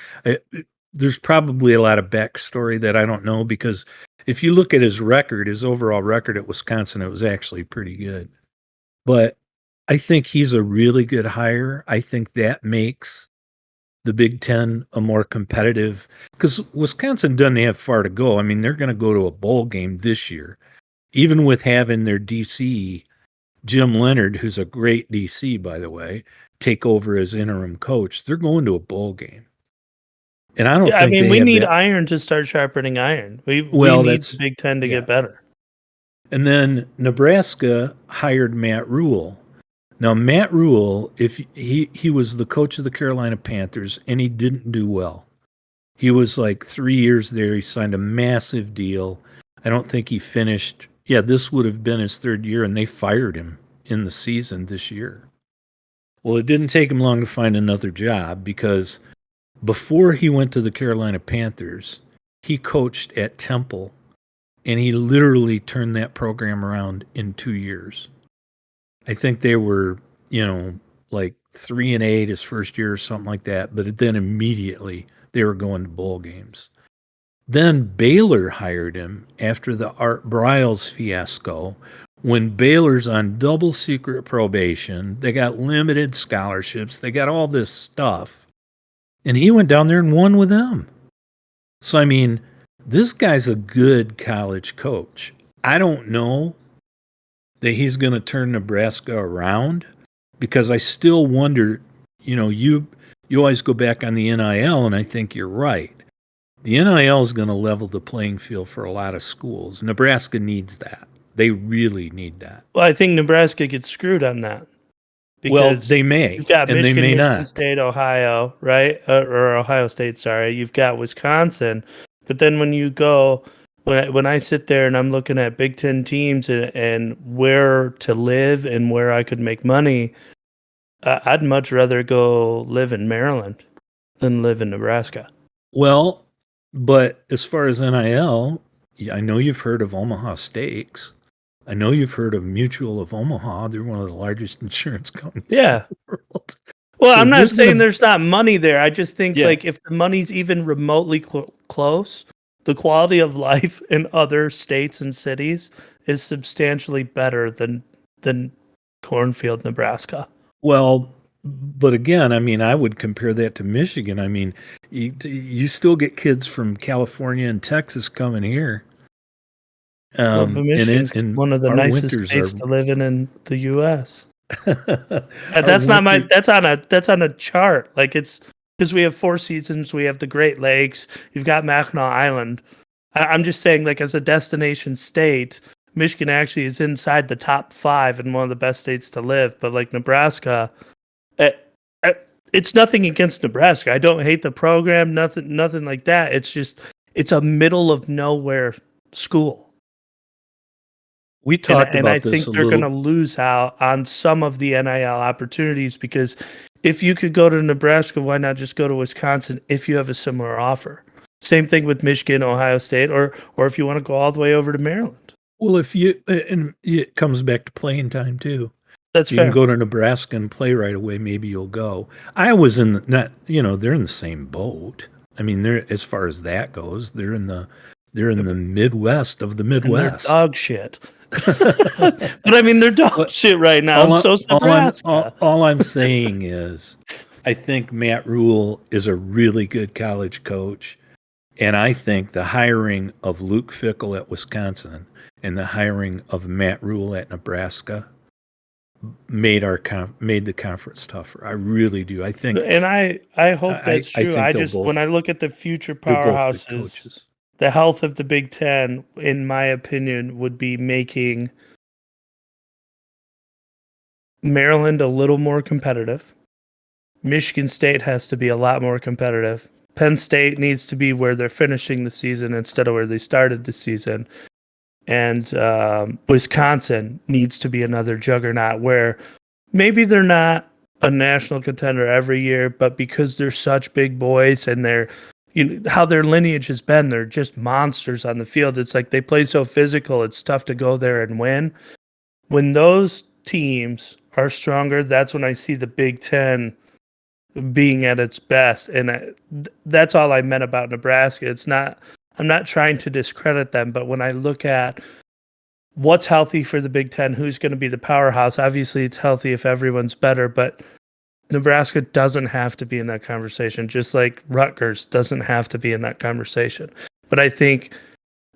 [SPEAKER 3] There's probably a lot of backstory that I don't know, because if you look at his overall record at Wisconsin, it was actually pretty good. But I think he's a really good hire. I think that makes the Big Ten a more competitive, because Wisconsin doesn't have far to go. I mean, they're going to go to a bowl game this year, even with having their DC, Jim Leonard, who's a great DC, by the way, take over as interim coach. They're going to a bowl game. And I don't think
[SPEAKER 2] we need iron to start sharpening iron. We need the Big Ten to get better.
[SPEAKER 3] And then Nebraska hired Matt Rule. Now, Matt Rule, if he was the coach of the Carolina Panthers, and he didn't do well. He was like 3 years there. He signed a massive deal. I don't think he finished. Yeah, this would have been his third year, and they fired him in the season this year. Well, it didn't take him long to find another job because before he went to the Carolina Panthers, he coached at Temple, and he literally turned that program around in 2 years. I think they were, like 3-8 his first year or something like that, but then immediately they were going to bowl games. Then Baylor hired him after the Art Briles fiasco. When Baylor's on double secret probation, they got limited scholarships, they got all this stuff. And he went down there and won with them. So, I mean, this guy's a good college coach. I don't know that he's going to turn Nebraska around because I still wonder, you always go back on the NIL, and I think you're right. The NIL is going to level the playing field for a lot of schools. Nebraska needs that. They really need that.
[SPEAKER 2] Well, I think Nebraska gets screwed on that.
[SPEAKER 3] Well, they may.
[SPEAKER 2] You've got
[SPEAKER 3] and
[SPEAKER 2] Michigan,
[SPEAKER 3] they may
[SPEAKER 2] Michigan
[SPEAKER 3] not.
[SPEAKER 2] State, Ohio, right? Or Ohio State, sorry. You've got Wisconsin. But then when you go, when I sit there and I'm looking at Big Ten teams and where to live and where I could make money, I'd much rather go live in Maryland than live in Nebraska.
[SPEAKER 3] Well, but as far as NIL, I know you've heard of Omaha Steaks. I know you've heard of Mutual of Omaha. They're one of the largest insurance companies in the world.
[SPEAKER 2] Well,
[SPEAKER 3] So
[SPEAKER 2] I'm not
[SPEAKER 3] this is
[SPEAKER 2] saying
[SPEAKER 3] a-
[SPEAKER 2] there's not money there. I just think
[SPEAKER 3] Yeah.
[SPEAKER 2] like if the money's even remotely close, the quality of life in other states and cities is substantially better than Cornfield, Nebraska.
[SPEAKER 3] Well, but again, I mean, I would compare that to Michigan. I mean, you still get kids from California and Texas coming here.
[SPEAKER 2] Well, but Michigan's
[SPEAKER 3] and
[SPEAKER 2] one of the
[SPEAKER 3] our
[SPEAKER 2] nicest
[SPEAKER 3] winters
[SPEAKER 2] states to live in the U.S.
[SPEAKER 3] our
[SPEAKER 2] That's not my.
[SPEAKER 3] winter-
[SPEAKER 2] That's on a chart. Like it's because we have 4 seasons. We have the Great Lakes. You've got Mackinac Island. I'm just saying, like as a destination state, Michigan actually is inside the top 5 and one of the best states to live. But like Nebraska, it's nothing against Nebraska. I don't hate the program. Nothing like that. It's just it's a middle of nowhere school.
[SPEAKER 3] We talked
[SPEAKER 2] And
[SPEAKER 3] about
[SPEAKER 2] I
[SPEAKER 3] this
[SPEAKER 2] think
[SPEAKER 3] a
[SPEAKER 2] they're
[SPEAKER 3] little.
[SPEAKER 2] going to lose out on some of the NIL opportunities because if you could go to Nebraska, why not just go to Wisconsin if you have a similar offer? Same thing with Michigan, Ohio State, or if you want to go all the way over to Maryland.
[SPEAKER 3] Well, and it comes back to playing time too.
[SPEAKER 2] That's
[SPEAKER 3] You
[SPEAKER 2] fair.
[SPEAKER 3] can go to Nebraska and play right away. Maybe you'll go. Iowa's they're in the same boat. I mean, they're as far as that goes, they're in the Midwest of the
[SPEAKER 2] And they're
[SPEAKER 3] Midwest.
[SPEAKER 2] dog shit. But I mean, they're dog shit right now. So's Nebraska.
[SPEAKER 3] All I'm saying is, I think Matt Rule is a really good college coach, and I think the hiring of Luke Fickell at Wisconsin and the hiring of Matt Rule at Nebraska made the conference tougher. I really do. I think
[SPEAKER 2] And I hope that's
[SPEAKER 3] I
[SPEAKER 2] true.
[SPEAKER 3] think
[SPEAKER 2] I
[SPEAKER 3] they'll
[SPEAKER 2] just
[SPEAKER 3] both-
[SPEAKER 2] when I look at the future
[SPEAKER 3] they're both good
[SPEAKER 2] powerhouses,
[SPEAKER 3] coaches.
[SPEAKER 2] the health of the Big Ten, in my opinion, would be making Maryland a little more competitive. Michigan State has to be a lot more competitive. Penn State needs to be where they're finishing the season instead of where they started the season. And Wisconsin needs to be another juggernaut where maybe they're not a national contender every year, but because they're such big boys and they're how their lineage has been, they're just monsters on the field. It's like they play so physical, it's tough to go there and win. When those teams are stronger, that's when I see the Big Ten being at its best. And that's all I meant about Nebraska. I'm not trying to discredit them, but when I look at what's healthy for the Big Ten, who's going to be the powerhouse, obviously it's healthy if everyone's better, but Nebraska doesn't have to be in that conversation, just like Rutgers doesn't have to be in that conversation. But I think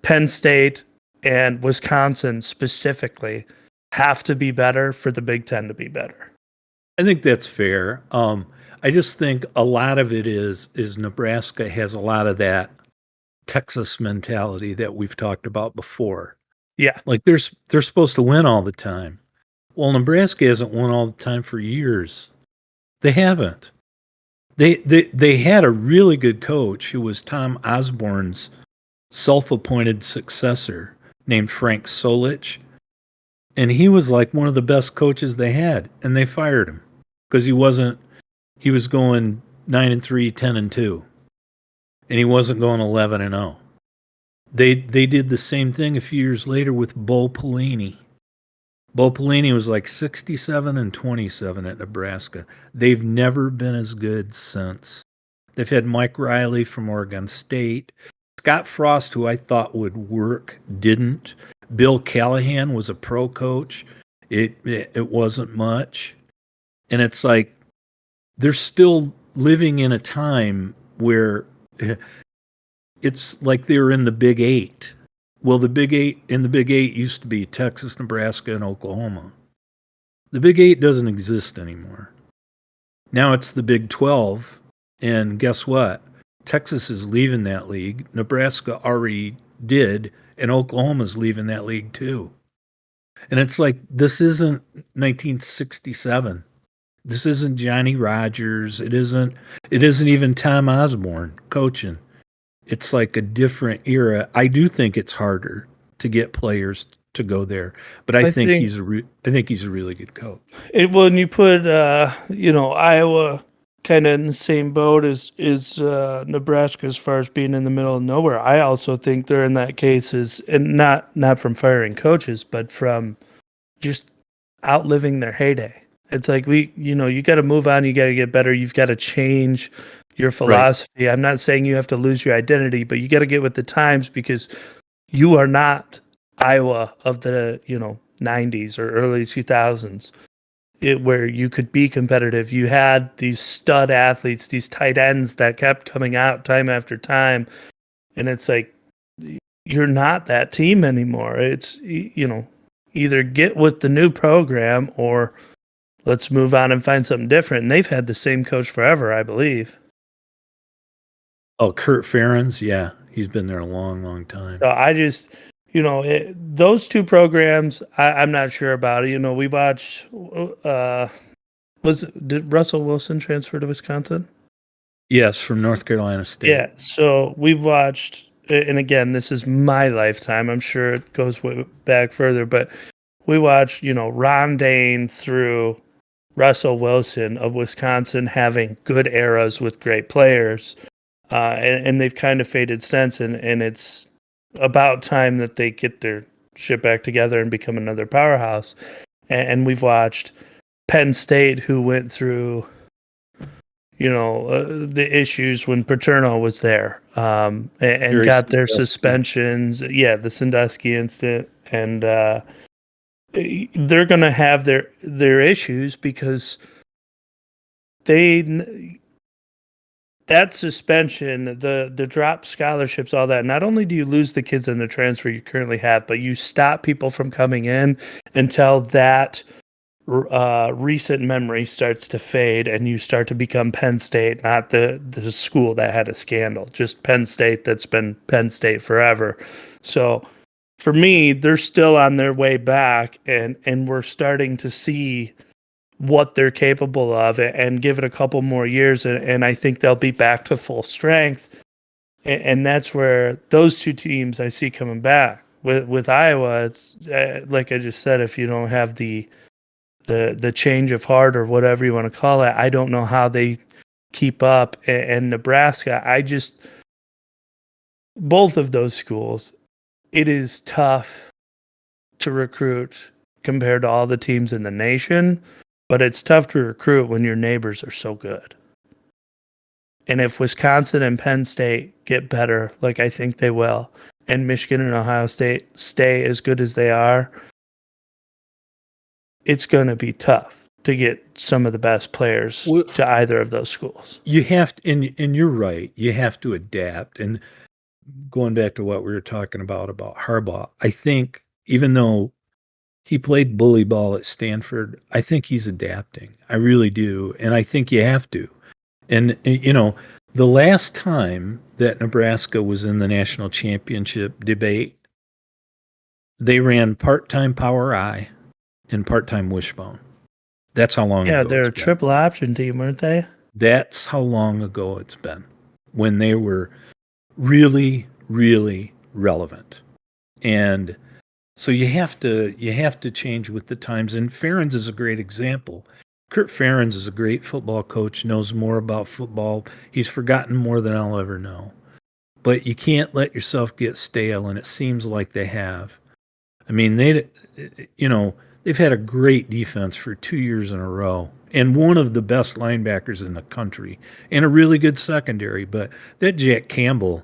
[SPEAKER 2] Penn State and Wisconsin specifically have to be better for the Big Ten to be better.
[SPEAKER 3] I think that's fair. I just think a lot of it is Nebraska has a lot of that Texas mentality that we've talked about before.
[SPEAKER 2] Yeah.
[SPEAKER 3] Like they're supposed to win all the time. Well, Nebraska hasn't won all the time for years. They haven't. They had a really good coach who was Tom Osborne's self-appointed successor named Frank Solich, and he was like one of the best coaches they had, and they fired him because he was going 9-3, 10-2, and he wasn't going 11-0. They did the same thing a few years later with Bo Pelini. Bo Pelini was like 67-27 at Nebraska. They've never been as good since. They've had Mike Riley from Oregon State. Scott Frost, who I thought would work, didn't. Bill Callahan was a pro coach. It wasn't much. And it's like they're still living in a time where it's like they were in the Big Eight. Well, the Big Eight used to be Texas, Nebraska, and Oklahoma. The Big Eight doesn't exist anymore. Now it's the Big 12, and guess what? Texas is leaving that league. Nebraska already did, and Oklahoma's leaving that league too. And it's like, this isn't 1967. This isn't Johnny Rodgers. It isn't even Tom Osborne coaching. It's like a different era. I do think it's harder to get players to go there, but I think he's a really good coach.
[SPEAKER 2] When you put Iowa kind of in the same boat as Nebraska as far as being in the middle of nowhere, I also think they're in that case and not from firing coaches, but from just outliving their heyday. It's like you got to move on, you got to get better, you've got to change your philosophy. Right. I'm not saying you have to lose your identity, but you got to get with the times because you are not Iowa of the 90s or early 2000s, where you could be competitive. You had these stud athletes, these tight ends that kept coming out time after time, and it's like you're not that team anymore. It's either get with the new program or let's move on and find something different. And they've had the same coach forever, I believe.
[SPEAKER 3] Oh, Kurt Ferentz, yeah, he's been there a long, long time.
[SPEAKER 2] So I just, those two programs, I'm not sure about it. We watched. Did Russell Wilson transfer to Wisconsin?
[SPEAKER 3] Yes, from North Carolina State.
[SPEAKER 2] Yeah, so we've watched, and again, this is my lifetime. I'm sure it goes way back further, but we watched, Ron Dayne through Russell Wilson of Wisconsin having good eras with great players. And they've kind of faded since, and it's about time that they get their shit back together and become another powerhouse. And we've watched Penn State, who went through, the issues when Paterno was there, and got their suspensions. Yeah, the Sandusky incident, and they're going to have their issues because that suspension, the drop scholarships, all that, not only do you lose the kids in the transfer you currently have, but you stop people from coming in until that recent memory starts to fade and you start to become Penn State, not the school that had a scandal, just Penn State that's been Penn State forever. So for me, they're still on their way back, and we're starting to see what they're capable of, and give it a couple more years, and I think they'll be back to full strength. And that's where those two teams I see coming back. With Iowa, it's like I just said, if you don't have the change of heart or whatever you want to call it, I don't know how they keep up. And Nebraska, both of those schools, it is tough to recruit compared to all the teams in the nation. But it's tough to recruit when your neighbors are so good. And if Wisconsin and Penn State get better, like I think they will, and Michigan and Ohio State stay as good as they are, it's going to be tough to get some of the best players to either of those schools.
[SPEAKER 3] You have to, and you're right, you have to adapt. And going back to what we were talking about Harbaugh, I think even though he played bully ball at Stanford, I think he's adapting. I really do. And I think you have to. And the last time that Nebraska was in the national championship debate, they ran part-time Power I, and part-time wishbone. That's how long
[SPEAKER 2] Yeah,
[SPEAKER 3] ago
[SPEAKER 2] they're
[SPEAKER 3] it's
[SPEAKER 2] a
[SPEAKER 3] been.
[SPEAKER 2] triple option team, weren't they?
[SPEAKER 3] That's how long ago it's been when they were really, really relevant. And so you have to change with the times. And Ferentz is a great example. Kurt Ferentz is a great football coach, knows more about football. He's forgotten more than I'll ever know. But you can't let yourself get stale, and it seems like they have. I mean, they've had a great defense for 2 years in a row, and one of the best linebackers in the country, and a really good secondary. But that Jack Campbell,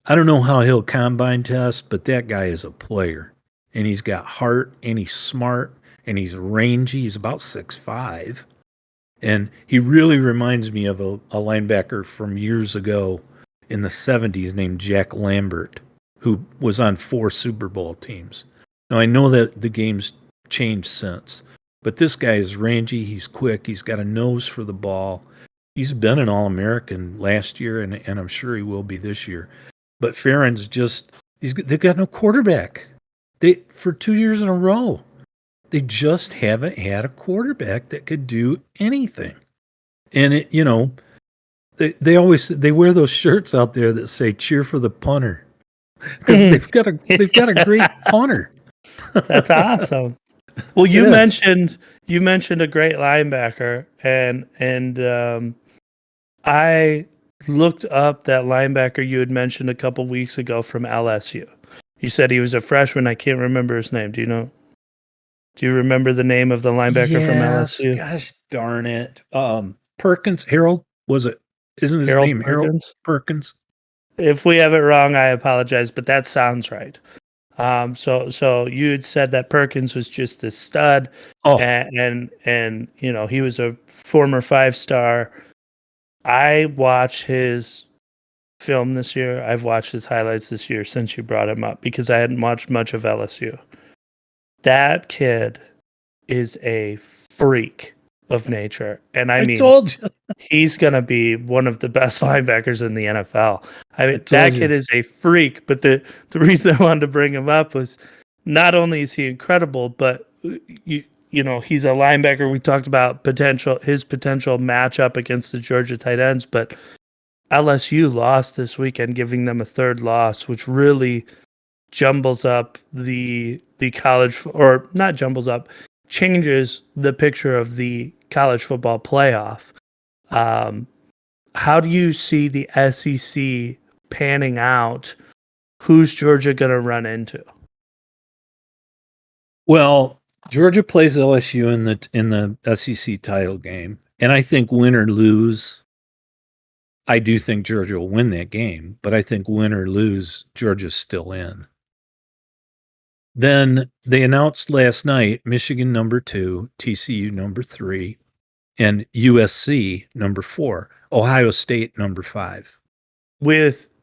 [SPEAKER 3] I don't know how he'll combine test, but that guy is a player, and he's got heart, and he's smart, and he's rangy. He's about 6'5", and he really reminds me of a linebacker from years ago in the 70s named Jack Lambert, who was on 4 Super Bowl teams. Now, I know that the game's changed since, but this guy is rangy. He's quick. He's got a nose for the ball. He's been an All-American last year, and I'm sure he will be this year. But Ferentz they've got no quarterback. For 2 years in a row, they just haven't had a quarterback that could do anything. And they wear those shirts out there that say "cheer for the punter" because they've got a great punter.
[SPEAKER 2] That's awesome. Well, you mentioned a great linebacker, and I looked up that linebacker you had mentioned a couple weeks ago from LSU. You said he was a freshman. I can't remember his name. Do you know? Do you remember the name of the linebacker from LSU?
[SPEAKER 3] Gosh darn it. Perkins, Harold, was it? Isn't his name Harold Perkins?
[SPEAKER 2] If we have it wrong, I apologize, but that sounds right. So you had said that Perkins was just this stud, and he was a former 5-star. I watched his film this year. I've watched his highlights this year since you brought him up because I hadn't watched much of LSU. That kid is a freak of nature. And I mean,
[SPEAKER 3] told you.
[SPEAKER 2] He's going to be one of the best linebackers in the NFL. I mean, that kid is a freak. But the reason I wanted to bring him up was not only is he incredible, but he's a linebacker. We talked about his potential matchup against the Georgia tight ends, but LSU lost this weekend, giving them a third loss, which really jumbles up the college, or not jumbles up, changes the picture of the college football playoff. How do you see the SEC panning out? Who's Georgia going to run into?
[SPEAKER 3] Well, Georgia plays LSU in the SEC title game, and I think win or lose, I do think Georgia will win that game, but I think win or lose, Georgia's still in. Then they announced last night Michigan number 2, TCU number 3, and USC number 4, Ohio State number 5.
[SPEAKER 2] With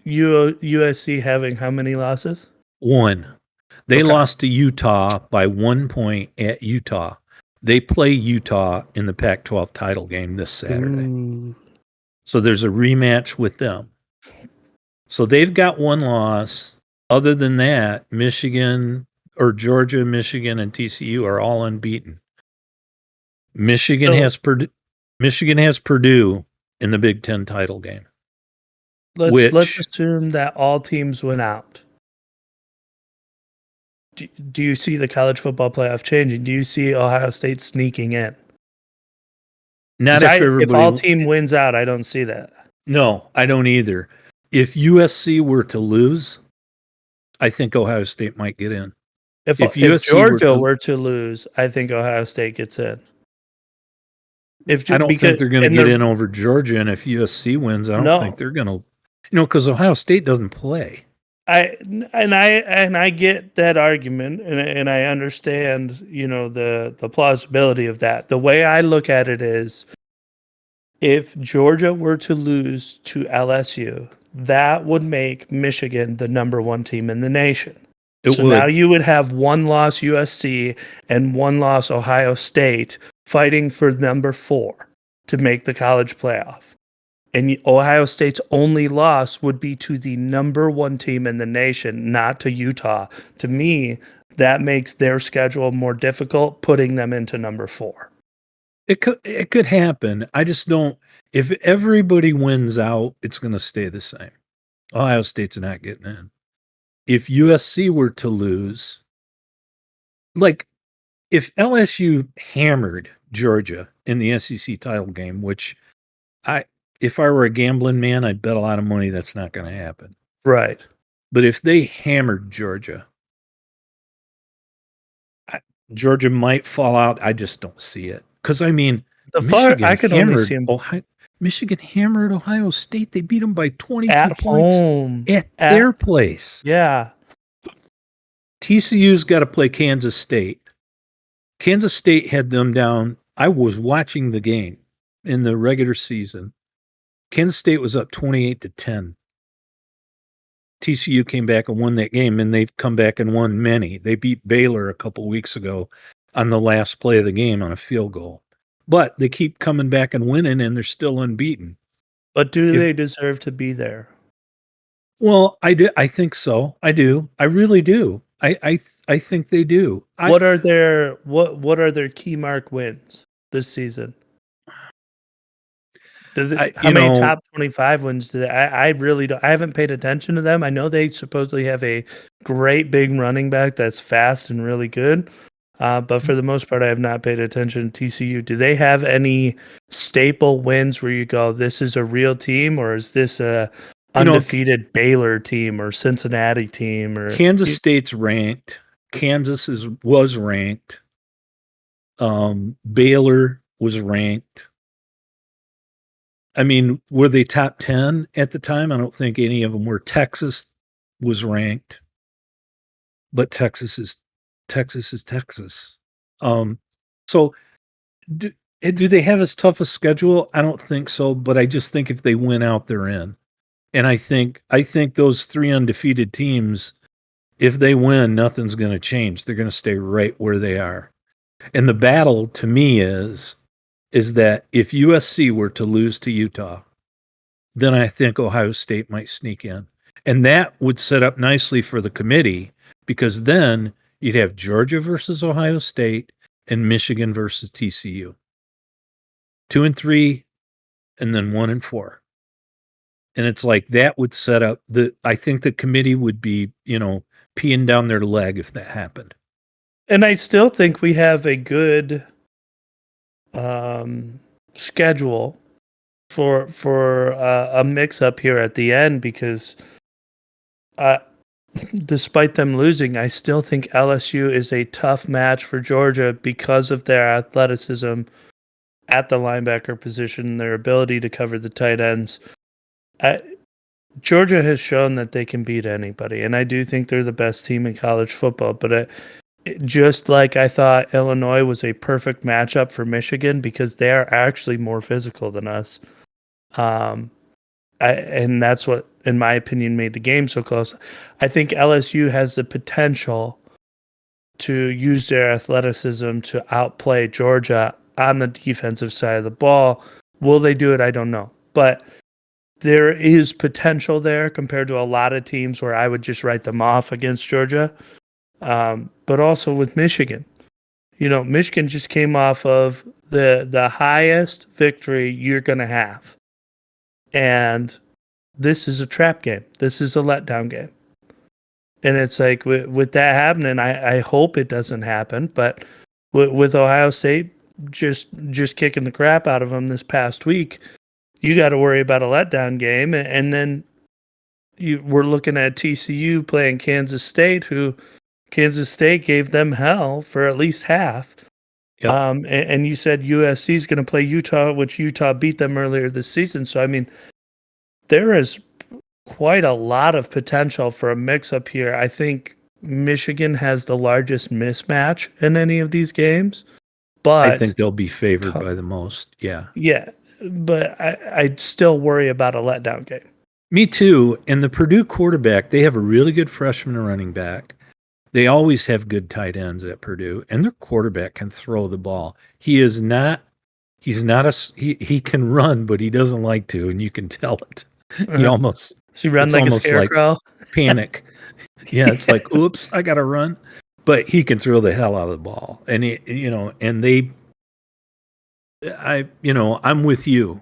[SPEAKER 2] USC having how many losses?
[SPEAKER 3] 1. They lost to Utah by 1 point at Utah. They play Utah in the Pac-12 title game this Saturday.
[SPEAKER 2] Ooh.
[SPEAKER 3] So there's a rematch with them. So they've got 1 loss. Other than that, Georgia, Michigan, and TCU are all unbeaten. Michigan has Purdue in the Big Ten title game.
[SPEAKER 2] Let's assume that all teams went out. Do you see the college football playoff changing? Do you see Ohio State sneaking in?
[SPEAKER 3] Not
[SPEAKER 2] if all team wins out, I don't see that.
[SPEAKER 3] No, I don't either. If USC were to lose, I think Ohio State might get in.
[SPEAKER 2] If Georgia were to lose, I think Ohio State gets in.
[SPEAKER 3] I don't think they're going to get in over Georgia, and if USC wins, I don't think they're going to. Because Ohio State doesn't play.
[SPEAKER 2] I get that argument, and I understand the plausibility of that. The way I look at it is, if Georgia were to lose to LSU, that would make Michigan the number 1 team in the nation. Now you would have 1 loss USC and 1 loss Ohio State fighting for number 4 to make the college playoff. And Ohio State's only loss would be to the number 1 team in the nation, not to Utah. To me, that makes their schedule more difficult, putting them into number 4.
[SPEAKER 3] It could happen. I just don't. If everybody wins out, it's going to stay the same. Ohio State's not getting in. If USC were to lose, like if LSU hammered Georgia in the SEC title game, which if I were a gambling man, I'd bet a lot of money that's not going to happen.
[SPEAKER 2] Right.
[SPEAKER 3] But if they hammered Georgia, Georgia might fall out. I just don't see it. Because, I mean, Michigan hammered Ohio State. They beat them by 22
[SPEAKER 2] at
[SPEAKER 3] points
[SPEAKER 2] home.
[SPEAKER 3] at their place.
[SPEAKER 2] Yeah.
[SPEAKER 3] TCU's got to play Kansas State. Kansas State had them down. I was watching the game in the regular season. Kansas State was up 28-10. TCU came back and won that game, and they've come back and won many. They beat Baylor a couple weeks ago on the last play of the game on a field goal. But they keep coming back and winning, and they're still unbeaten.
[SPEAKER 2] But they deserve to be there?
[SPEAKER 3] Well, I do. I think so. I do. I really do. I think they do.
[SPEAKER 2] What are their key mark wins this season? How many top 25 wins do they? I really don't. I haven't paid attention to them. I know they supposedly have a great big running back that's fast and really good. But for the most part, I have not paid attention to TCU. Do they have any staple wins where you go, this is a real team, or is this a undefeated Baylor team or Cincinnati team? Or
[SPEAKER 3] Kansas State's ranked. Kansas was ranked. Baylor was ranked. I mean, were they top 10 at the time? I don't think any of them were. Texas was ranked, but Texas is Texas. So do they have as tough a schedule? I don't think so, but I just think if they win out, they're in. And I think those 3 undefeated teams, if they win, nothing's going to change. They're going to stay right where they are. And the battle to me is that if USC were to lose to Utah, then I think Ohio State might sneak in. And that would set up nicely for the committee, because then you'd have Georgia versus Ohio State and Michigan versus TCU. 2 and 3, and then 1 and 4. And it's like that would set up I think the committee would be, peeing down their leg if that happened.
[SPEAKER 2] And I still think we have a good schedule for a mix up here at the end, because despite them losing, I still think LSU is a tough match for Georgia because of their athleticism at the linebacker position, their ability to cover the tight ends. Georgia has shown that they can beat anybody, and I do think they're the best team in college football, but just like I thought Illinois was a perfect matchup for Michigan because they are actually more physical than us. And that's what, in my opinion, made the game so close. I think LSU has the potential to use their athleticism to outplay Georgia on the defensive side of the ball. Will they do it? I don't know. But there is potential there compared to a lot of teams where I would just write them off against Georgia. But also with Michigan. Michigan just came off of the highest victory you're going to have. And this is a trap game. This is a letdown game. And it's like, with that happening, I hope it doesn't happen. But with Ohio State just kicking the crap out of them this past week, you got to worry about a letdown game. And then we're looking at TCU playing Kansas State, who Kansas State gave them hell for at least half.
[SPEAKER 3] Yep.
[SPEAKER 2] And you said USC is going to play Utah, which Utah beat them earlier this season. So, I mean, there is quite a lot of potential for a mix-up here. I think Michigan has the largest mismatch in any of these games. But
[SPEAKER 3] I think they'll be favored by the most, yeah.
[SPEAKER 2] Yeah, but I'd still worry about a letdown game.
[SPEAKER 3] Me too. And the Purdue quarterback, they have a really good freshman running back. They always have good tight ends at Purdue, and their quarterback can throw the ball. He can run, but he doesn't like to, and you can tell it. He almost
[SPEAKER 2] So he runs like a scarecrow.
[SPEAKER 3] Like panic. Yeah, it's like, oops, I gotta run. but he can throw the hell out of the ball. And I'm with you.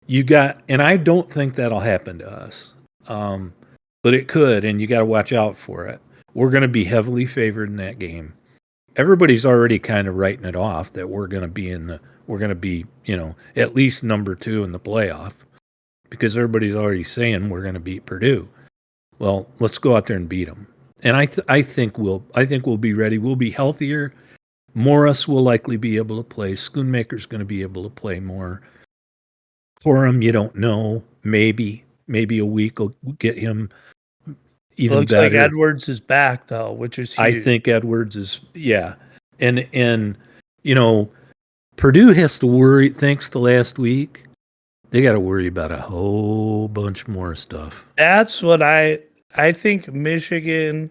[SPEAKER 3] And I don't think that'll happen to us. But it could, and you got to watch out for it. We're going to be heavily favored in that game. Everybody's already kind of writing it off that we're going to be, at least number 2 in the playoff, because everybody's already saying we're going to beat Purdue. Well, let's go out there and beat them. And I think we'll be ready. We'll be healthier. Morris will likely be able to play. Schoonmaker's going to be able to play more. Corum, you don't know. Maybe a week will get him even
[SPEAKER 2] Looks
[SPEAKER 3] better.
[SPEAKER 2] like Edwards is back though, which is huge.
[SPEAKER 3] I think Edwards is, yeah. And Purdue has to worry, thanks to last week, they got to worry about a whole bunch more stuff.
[SPEAKER 2] That's what I think Michigan,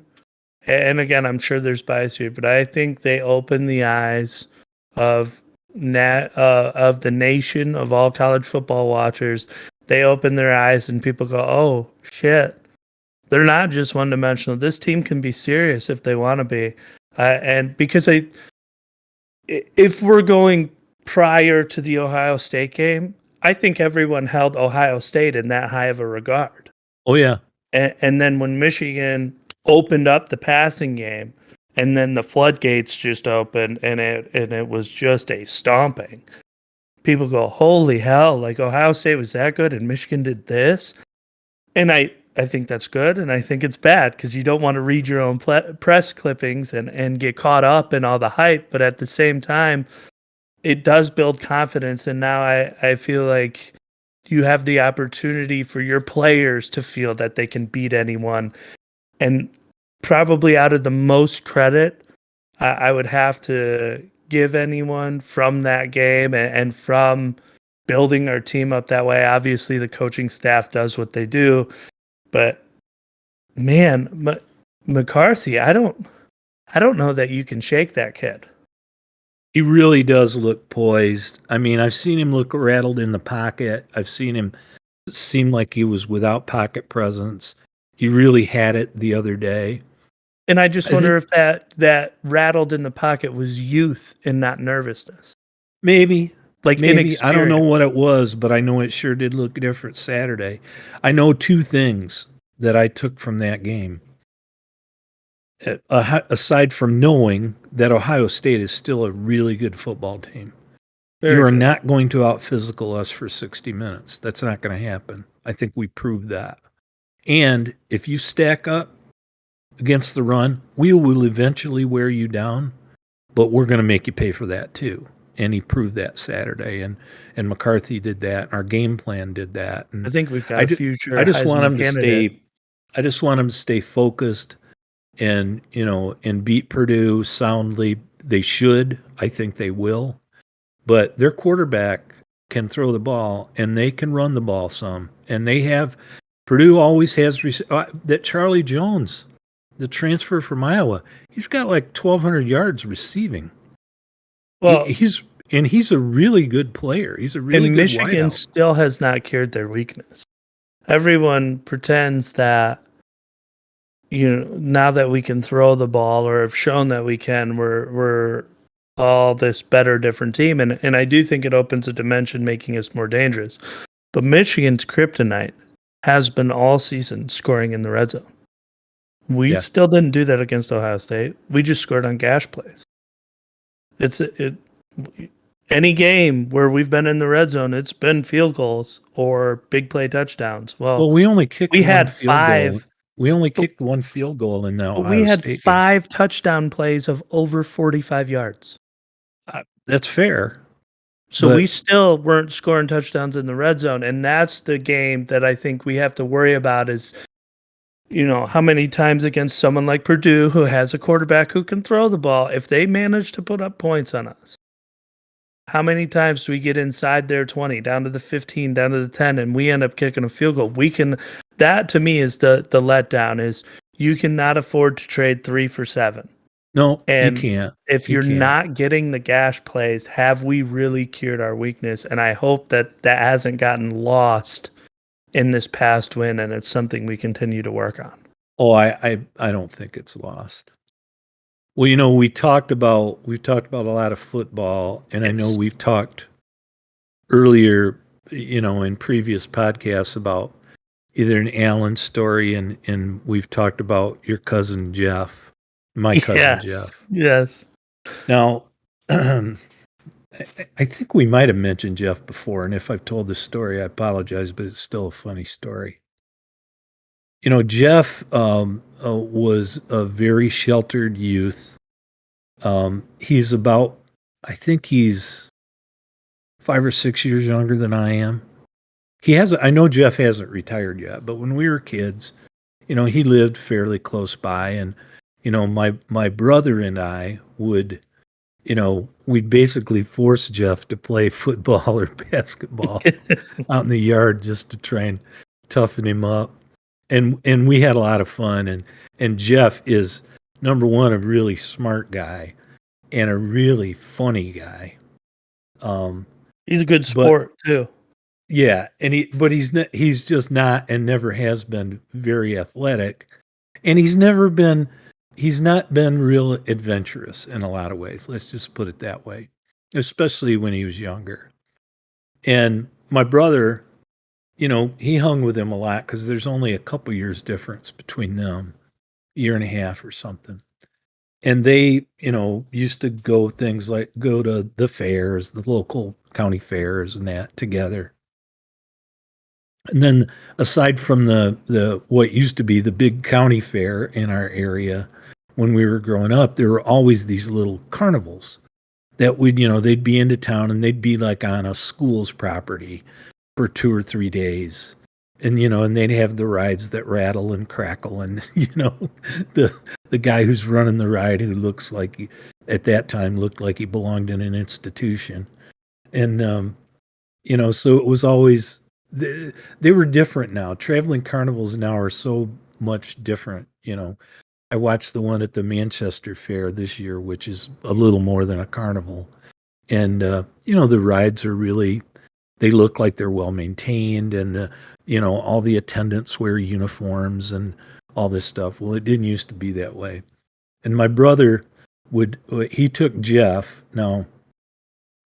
[SPEAKER 2] and again, I'm sure there's bias here, but I think they open the eyes of the nation, of all college football watchers. They open their eyes and people go, oh, shit. They're not just one-dimensional. This team can be serious if they want to be. And because if we're going prior to the Ohio State game, I think everyone held Ohio State in that high of a regard.
[SPEAKER 3] Oh, yeah.
[SPEAKER 2] And then when Michigan opened up the passing game, and then the floodgates just opened, and it was just a stomping. People go, holy hell, like Ohio State was that good and Michigan did this? And I think that's good, and I think it's bad because you don't want to read your own press clippings and get caught up in all the hype, but at the same time, it does build confidence, and now I feel like you have the opportunity for your players to feel that they can beat anyone. And probably out of the most credit I would have to give anyone from that game and from building our team up that way. Obviously, the coaching staff does what they do, but man, McCarthy, I don't know that you can shake that kid.
[SPEAKER 3] He really does look poised. I mean, I've seen him look rattled in the pocket. I've seen him seem like he was without pocket presence. He really had it the other day.
[SPEAKER 2] And I just wonder if that rattled in the pocket was youth and not nervousness.
[SPEAKER 3] Maybe.
[SPEAKER 2] Maybe.
[SPEAKER 3] I don't know what it was, but I know it sure did look different Saturday. I know 2 things that I took from that game. Aside from knowing that Ohio State is still a really good football team. You are not going to out-physical us for 60 minutes. That's not going to happen. I think we proved that. And if you stack up against the run, we will eventually wear you down, but we're going to make you pay for that too. And he proved that Saturday, and McCarthy did that, and our game plan did that. And
[SPEAKER 2] I think we've got a future.
[SPEAKER 3] I just want him to
[SPEAKER 2] candidate.
[SPEAKER 3] I just want him to stay focused and beat Purdue soundly. They should. I think they will. But their quarterback can throw the ball, and they can run the ball some. And Purdue always has that Charlie Jones, the transfer from Iowa. He's got like 1,200 yards receiving. Well, he's a really good player. He's a really good
[SPEAKER 2] Michigan
[SPEAKER 3] wideout.
[SPEAKER 2] Still has not cured their weakness. Everyone pretends that now that we can throw the ball or have shown that we can, we're all this better, different team. And I do think it opens a dimension, making us more dangerous. But Michigan's kryptonite has been all season scoring in the red zone. We still didn't do that against Ohio State. We just scored on gash plays. Any game where we've been in the red zone, it's been field goals or big play touchdowns. Well,
[SPEAKER 3] we only kicked.
[SPEAKER 2] We had 5.
[SPEAKER 3] We only kicked 1 field goal in that.
[SPEAKER 2] We had 5 touchdown plays of over 45 yards.
[SPEAKER 3] That's fair.
[SPEAKER 2] So we still weren't scoring touchdowns in the red zone, and that's the game that I think we have to worry about is, how many times against someone like Purdue who has a quarterback who can throw the ball, if they manage to put up points on us, how many times do we get inside their 20, down to the 15, down to the 10, and we end up kicking a field goal? That to me is the letdown is you cannot afford to trade 3 for 7.
[SPEAKER 3] No,
[SPEAKER 2] and
[SPEAKER 3] you can't.
[SPEAKER 2] If you're not getting the gash plays, have we really cured our weakness? And I hope that hasn't gotten lost in this past win, and it's something we continue to work on.
[SPEAKER 3] Oh, I don't think it's lost. Well, we've talked about a lot of football, and I know
[SPEAKER 2] Yes.
[SPEAKER 3] we've talked earlier, in previous podcasts about either an Allen story, and we've talked about your cousin Jeff, my cousin
[SPEAKER 2] Yes.
[SPEAKER 3] Jeff.
[SPEAKER 2] Yes.
[SPEAKER 3] Now, I think we might have mentioned Jeff before, and if I've told this story, I apologize, but it's still a funny story. Jeff was a very sheltered youth. He's about, I think he's 5 or 6 years younger than I am. I know Jeff hasn't retired yet, but when we were kids, he lived fairly close by, and my brother and I would, we'd basically force Jeff to play football or basketball out in the yard just to try and toughen him up. And we had a lot of fun, and Jeff is, number one, a really smart guy and a really funny guy.
[SPEAKER 2] He's a good
[SPEAKER 3] But
[SPEAKER 2] sport too.
[SPEAKER 3] yeah, but he's just not and never has been very athletic, and he's not been real adventurous in a lot of ways. Let's just put it that way, especially when he was younger. And my brother, he hung with him a lot because there's only a couple years difference between them, year and a half or something. And they, used to go to the fairs, the local county fairs and that together. And then aside from the what used to be the big county fair in our area when we were growing up, there were always these little carnivals that they'd be into town, and they'd be like on a school's property for 2 or 3 days. And and they'd have the rides that rattle and crackle, and the guy who's running the ride, who looks like at that time looked like he belonged in an institution. And so it was always, they were different now. Traveling carnivals now are so much different. I watched the one at the Manchester Fair this year, which is a little more than a carnival. And, the rides are really, they look like they're well maintained, and, all the attendants wear uniforms and all this stuff. Well, it didn't used to be that way. And my brother he took Jeff. Now,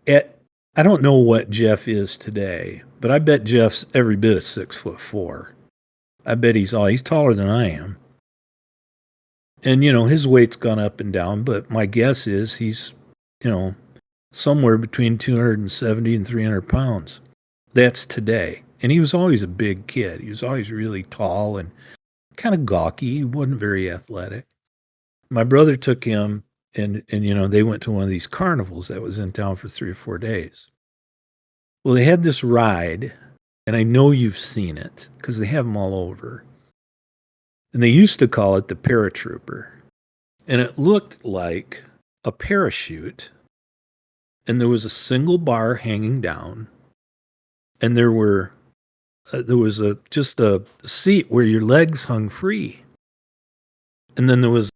[SPEAKER 3] I don't know what Jeff is today, but I bet Jeff's every bit of 6'4". I bet he's taller than I am. And, his weight's gone up and down, but my guess is he's, somewhere between 270 and 300 pounds. That's today. And he was always a big kid. He was always really tall and kind of gawky. He wasn't very athletic. My brother took him, and they went to one of these carnivals that was in town for 3 or 4 days. Well, they had this ride, and I know you've seen it because they have them all over. And they used to call it the paratrooper. And it looked like a parachute, and there was a single bar hanging down, and there was just a seat where your legs hung free, and then there was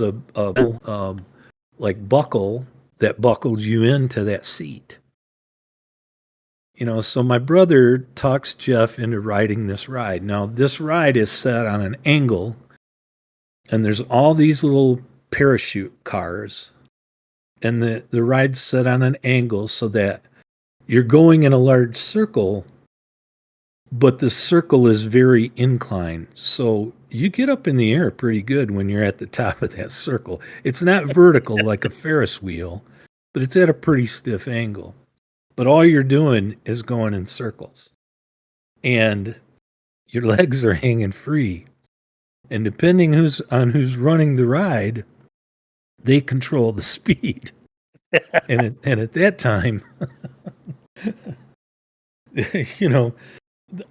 [SPEAKER 3] a like buckle that buckled you into that seat. So my brother talks Jeff into riding this ride. Now, this ride is set on an angle, and there's all these little parachute cars, and the ride's set on an angle so that you're going in a large circle, but the circle is very inclined. So you get up in the air pretty good when you're at the top of that circle. It's not vertical like a Ferris wheel, but it's at a pretty stiff angle. But all you're doing is going in circles, and your legs are hanging free. And depending on who's running the ride, they control the speed. and at that time, the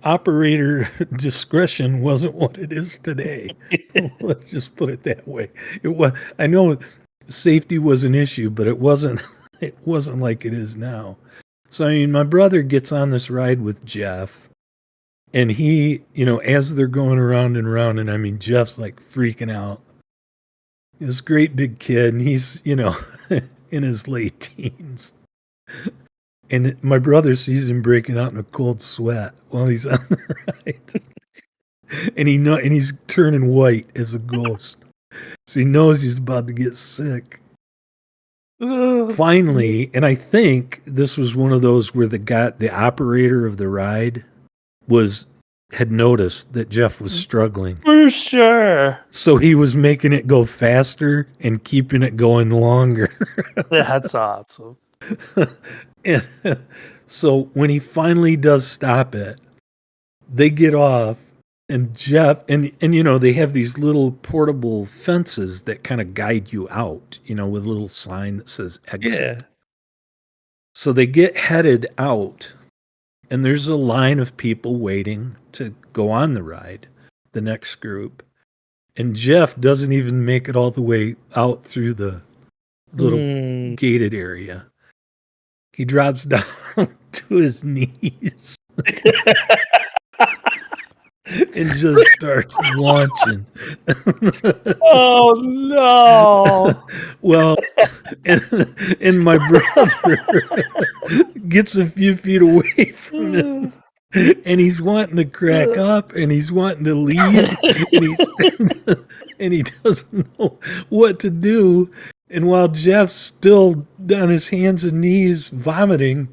[SPEAKER 3] operator discretion wasn't what it is today. Let's just put it that way. I know safety was an issue, but it wasn't like it is now. So, my brother gets on this ride with Jeff, and he, as they're going around and around, and Jeff's like freaking out. This great big kid, and he's, in his late teens. And my brother sees him breaking out in a cold sweat while he's on the ride. And he's turning white as a ghost. So he knows he's about to get sick.
[SPEAKER 2] Ugh.
[SPEAKER 3] Finally, and I think this was one of those where the operator of the ride had noticed that Jeff was struggling.
[SPEAKER 2] For sure.
[SPEAKER 3] So he was making it go faster and keeping it going longer.
[SPEAKER 2] That's awesome.
[SPEAKER 3] And so when he finally does stop it, they get off, and Jeff and they have these little portable fences that kind of guide you out, with a little sign that says exit.
[SPEAKER 2] Yeah.
[SPEAKER 3] So they get headed out, and there's a line of people waiting to go on the ride, the next group. And Jeff doesn't even make it all the way out through the little gated area. He drops down to his knees and just starts launching.
[SPEAKER 2] Oh no!
[SPEAKER 3] Well, and my brother gets a few feet away from him, and he's wanting to crack up, and he's wanting to leave, and he doesn't know what to do. And while Jeff's still on his hands and knees vomiting,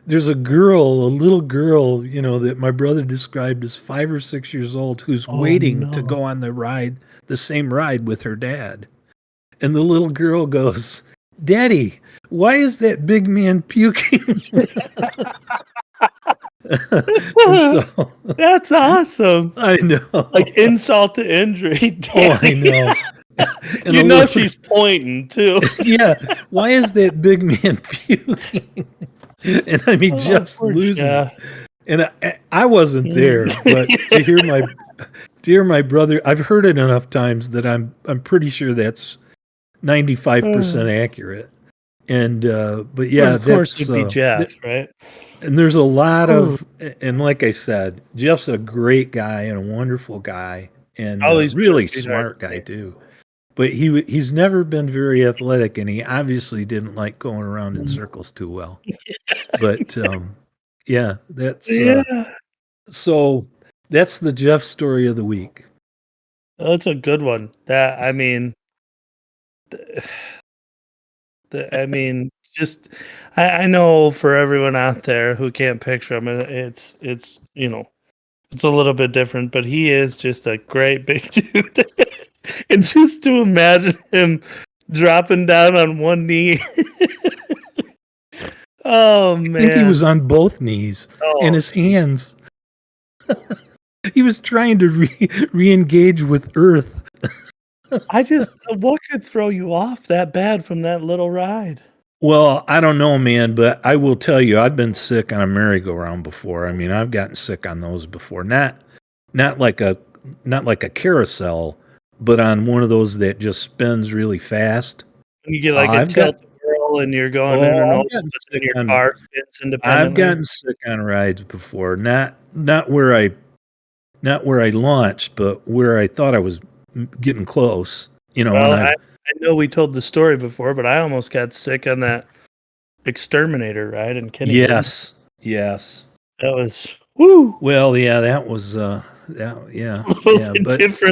[SPEAKER 3] there's a little girl, that my brother described as 5 or 6 years old, who's waiting to go on the same ride with her dad. And the little girl goes, "Daddy, why is that big man puking?" So,
[SPEAKER 2] that's awesome.
[SPEAKER 3] I know.
[SPEAKER 2] Like insult to injury. Daddy.
[SPEAKER 3] Oh, I know. And
[SPEAKER 2] she's pointing too.
[SPEAKER 3] Yeah. Why is that big man puking? And I mean, Jeff's losing. Yeah. And I wasn't there, but to hear my brother, I've heard it enough times that I'm pretty sure that's 95% accurate. And but yeah,
[SPEAKER 2] of course it'd be Jeff, right?
[SPEAKER 3] And there's a lot of, and like I said, Jeff's a great guy and a wonderful guy, and he's really smart guy too. But he's never been very athletic, and he obviously didn't like going around in circles too well. But yeah, that's so that's the Jeff story of the week.
[SPEAKER 2] That's a good one. That I mean, just I know for everyone out there who can't picture him, it's it's a little bit different. But he is just a great big dude. And just to imagine him dropping down on one knee. Oh, man.
[SPEAKER 3] I think he was on both knees and his hands. He was trying to re-engage with Earth.
[SPEAKER 2] What could throw you off that bad from that little ride?
[SPEAKER 3] Well, I don't know, man, but I will tell you, I've been sick on a merry-go-round before. I mean, I've gotten sick on those before. Not like a carousel, but on one of those that just spins really fast.
[SPEAKER 2] And you get like a tilt-a-whirl and you're going in and out and your car spins independently.
[SPEAKER 3] I've gotten sick on rides before. Not where I launched, but where I thought I was getting close.
[SPEAKER 2] I know we told the story before, but I almost got sick on that Exterminator ride in Kenny.
[SPEAKER 3] Yes.
[SPEAKER 2] That was woo.
[SPEAKER 3] Well, yeah, that was
[SPEAKER 2] different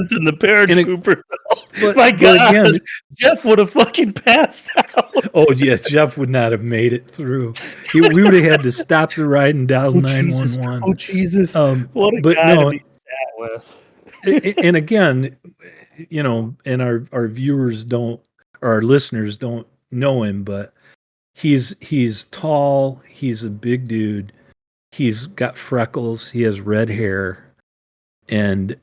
[SPEAKER 2] than the paratrooper.
[SPEAKER 3] But
[SPEAKER 2] my God, again, Jeff would have fucking passed out.
[SPEAKER 3] Oh yes, Jeff would not have made it through. We would have had to stop the ride and dial 911.
[SPEAKER 2] Oh Jesus! What a guy to be sat with.
[SPEAKER 3] And again, and our viewers don't, or our listeners don't know him, but he's tall. He's a big dude. He's got freckles. He has red hair. And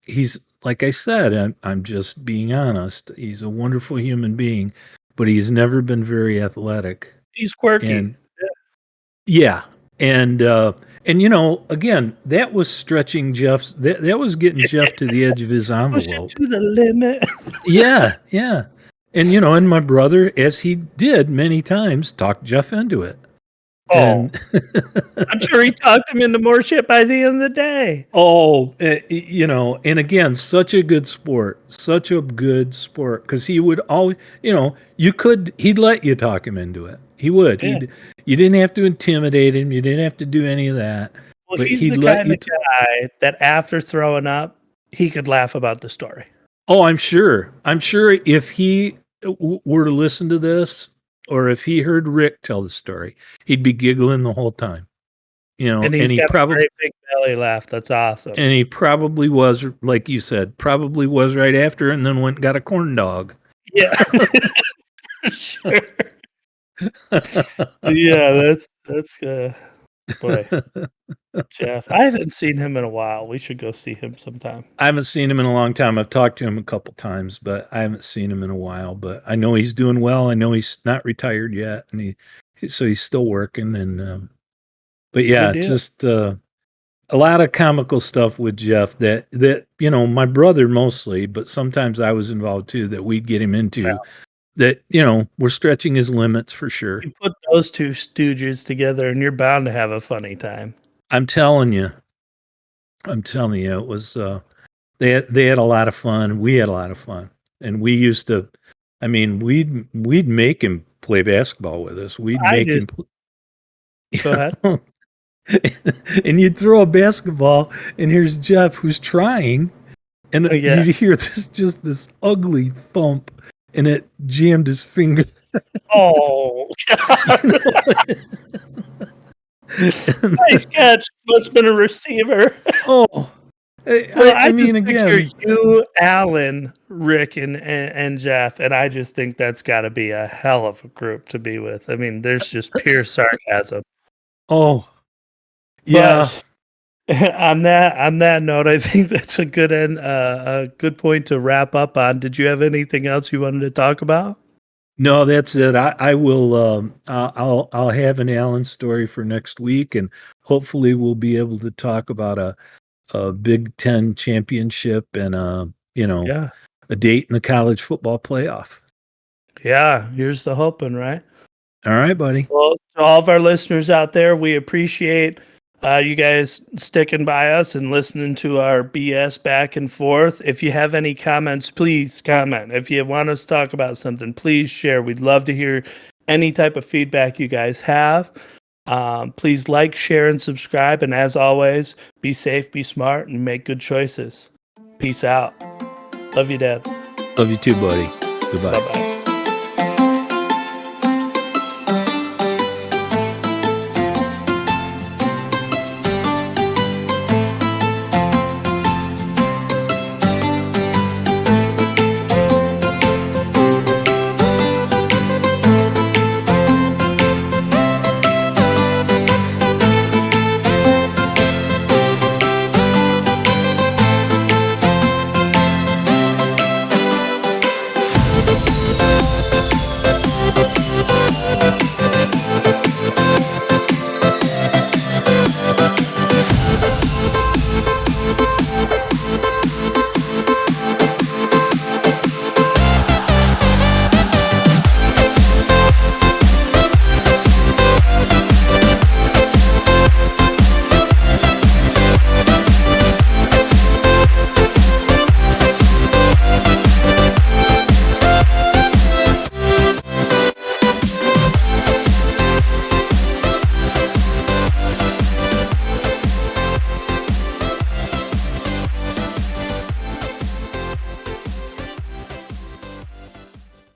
[SPEAKER 3] he's, like I said, I'm just being honest. He's a wonderful human being, but he's never been very athletic.
[SPEAKER 2] He's quirky.
[SPEAKER 3] And, yeah. And again, that was stretching Jeff's, that was getting Jeff to the edge of his envelope.
[SPEAKER 2] To the limit.
[SPEAKER 3] Yeah. And, and my brother, as he did many times, talked Jeff into it.
[SPEAKER 2] Oh, I'm sure he talked him into more shit by the end of the day.
[SPEAKER 3] Oh, and again, such a good sport, because he would always, he'd let you talk him into it. He would.
[SPEAKER 2] Yeah.
[SPEAKER 3] You didn't have to intimidate him. You didn't have to do any of that.
[SPEAKER 2] Well, he's the kind of guy that after throwing up, he could laugh about the story.
[SPEAKER 3] Oh, I'm sure. I'm sure if he were to listen to this, or if he heard Rick tell the story, he'd be giggling the whole time. You know,
[SPEAKER 2] And he's got a great big belly laugh. That's awesome.
[SPEAKER 3] and he probably was, like you said, probably was right after, and then went and got a corn dog.
[SPEAKER 2] Yeah, for sure. Yeah, that's boy, Jeff. I haven't seen him in a while. We should go see him sometime.
[SPEAKER 3] I haven't seen him in a long time. I've talked to him a couple times, but I haven't seen him in a while. But I know he's doing well. I know he's not retired yet, and so he's still working. And but yeah,
[SPEAKER 2] deal.
[SPEAKER 3] just a lot of comical stuff with Jeff that my brother mostly, but sometimes I was involved too. That we'd get him into.
[SPEAKER 2] Yeah.
[SPEAKER 3] That we're stretching his limits for sure.
[SPEAKER 2] You put those two stooges together, and you're bound to have a funny time.
[SPEAKER 3] I'm telling you, it was. They had a lot of fun. We had a lot of fun, and we used to. I mean, we'd make him play basketball with us. We'd make him.
[SPEAKER 2] Go ahead.
[SPEAKER 3] And you'd throw a basketball, and here's Jeff who's trying, and you'd hear this ugly thump, and it jammed his finger.
[SPEAKER 2] Oh, God. Nice catch. Must have been a receiver.
[SPEAKER 3] Oh. I mean, again,
[SPEAKER 2] you, Alan, Rick, and Jeff, and I just think that's got to be a hell of a group to be with. I mean, there's just pure sarcasm.
[SPEAKER 3] Oh, yeah.
[SPEAKER 2] But on that note, I think that's a good good point to wrap up on. Did you have anything else you wanted to talk about?
[SPEAKER 3] No, that's it. I will. I'll have an Alan story for next week, and hopefully we'll be able to talk about a Big Ten championship and a date in the college football playoff.
[SPEAKER 2] Yeah, here's the hoping, right?
[SPEAKER 3] All right, buddy.
[SPEAKER 2] Well, to all of our listeners out there, we appreciate you guys sticking by us and listening to our BS back and forth. If you have any comments, please comment. If you want us to talk about something, please share. We'd love to hear any type of feedback you guys have. Please like, share, and subscribe. And as always, be safe, be smart, and make good choices. Peace out. Love you, Dad.
[SPEAKER 3] Love you too, buddy. Goodbye.
[SPEAKER 2] Bye-bye.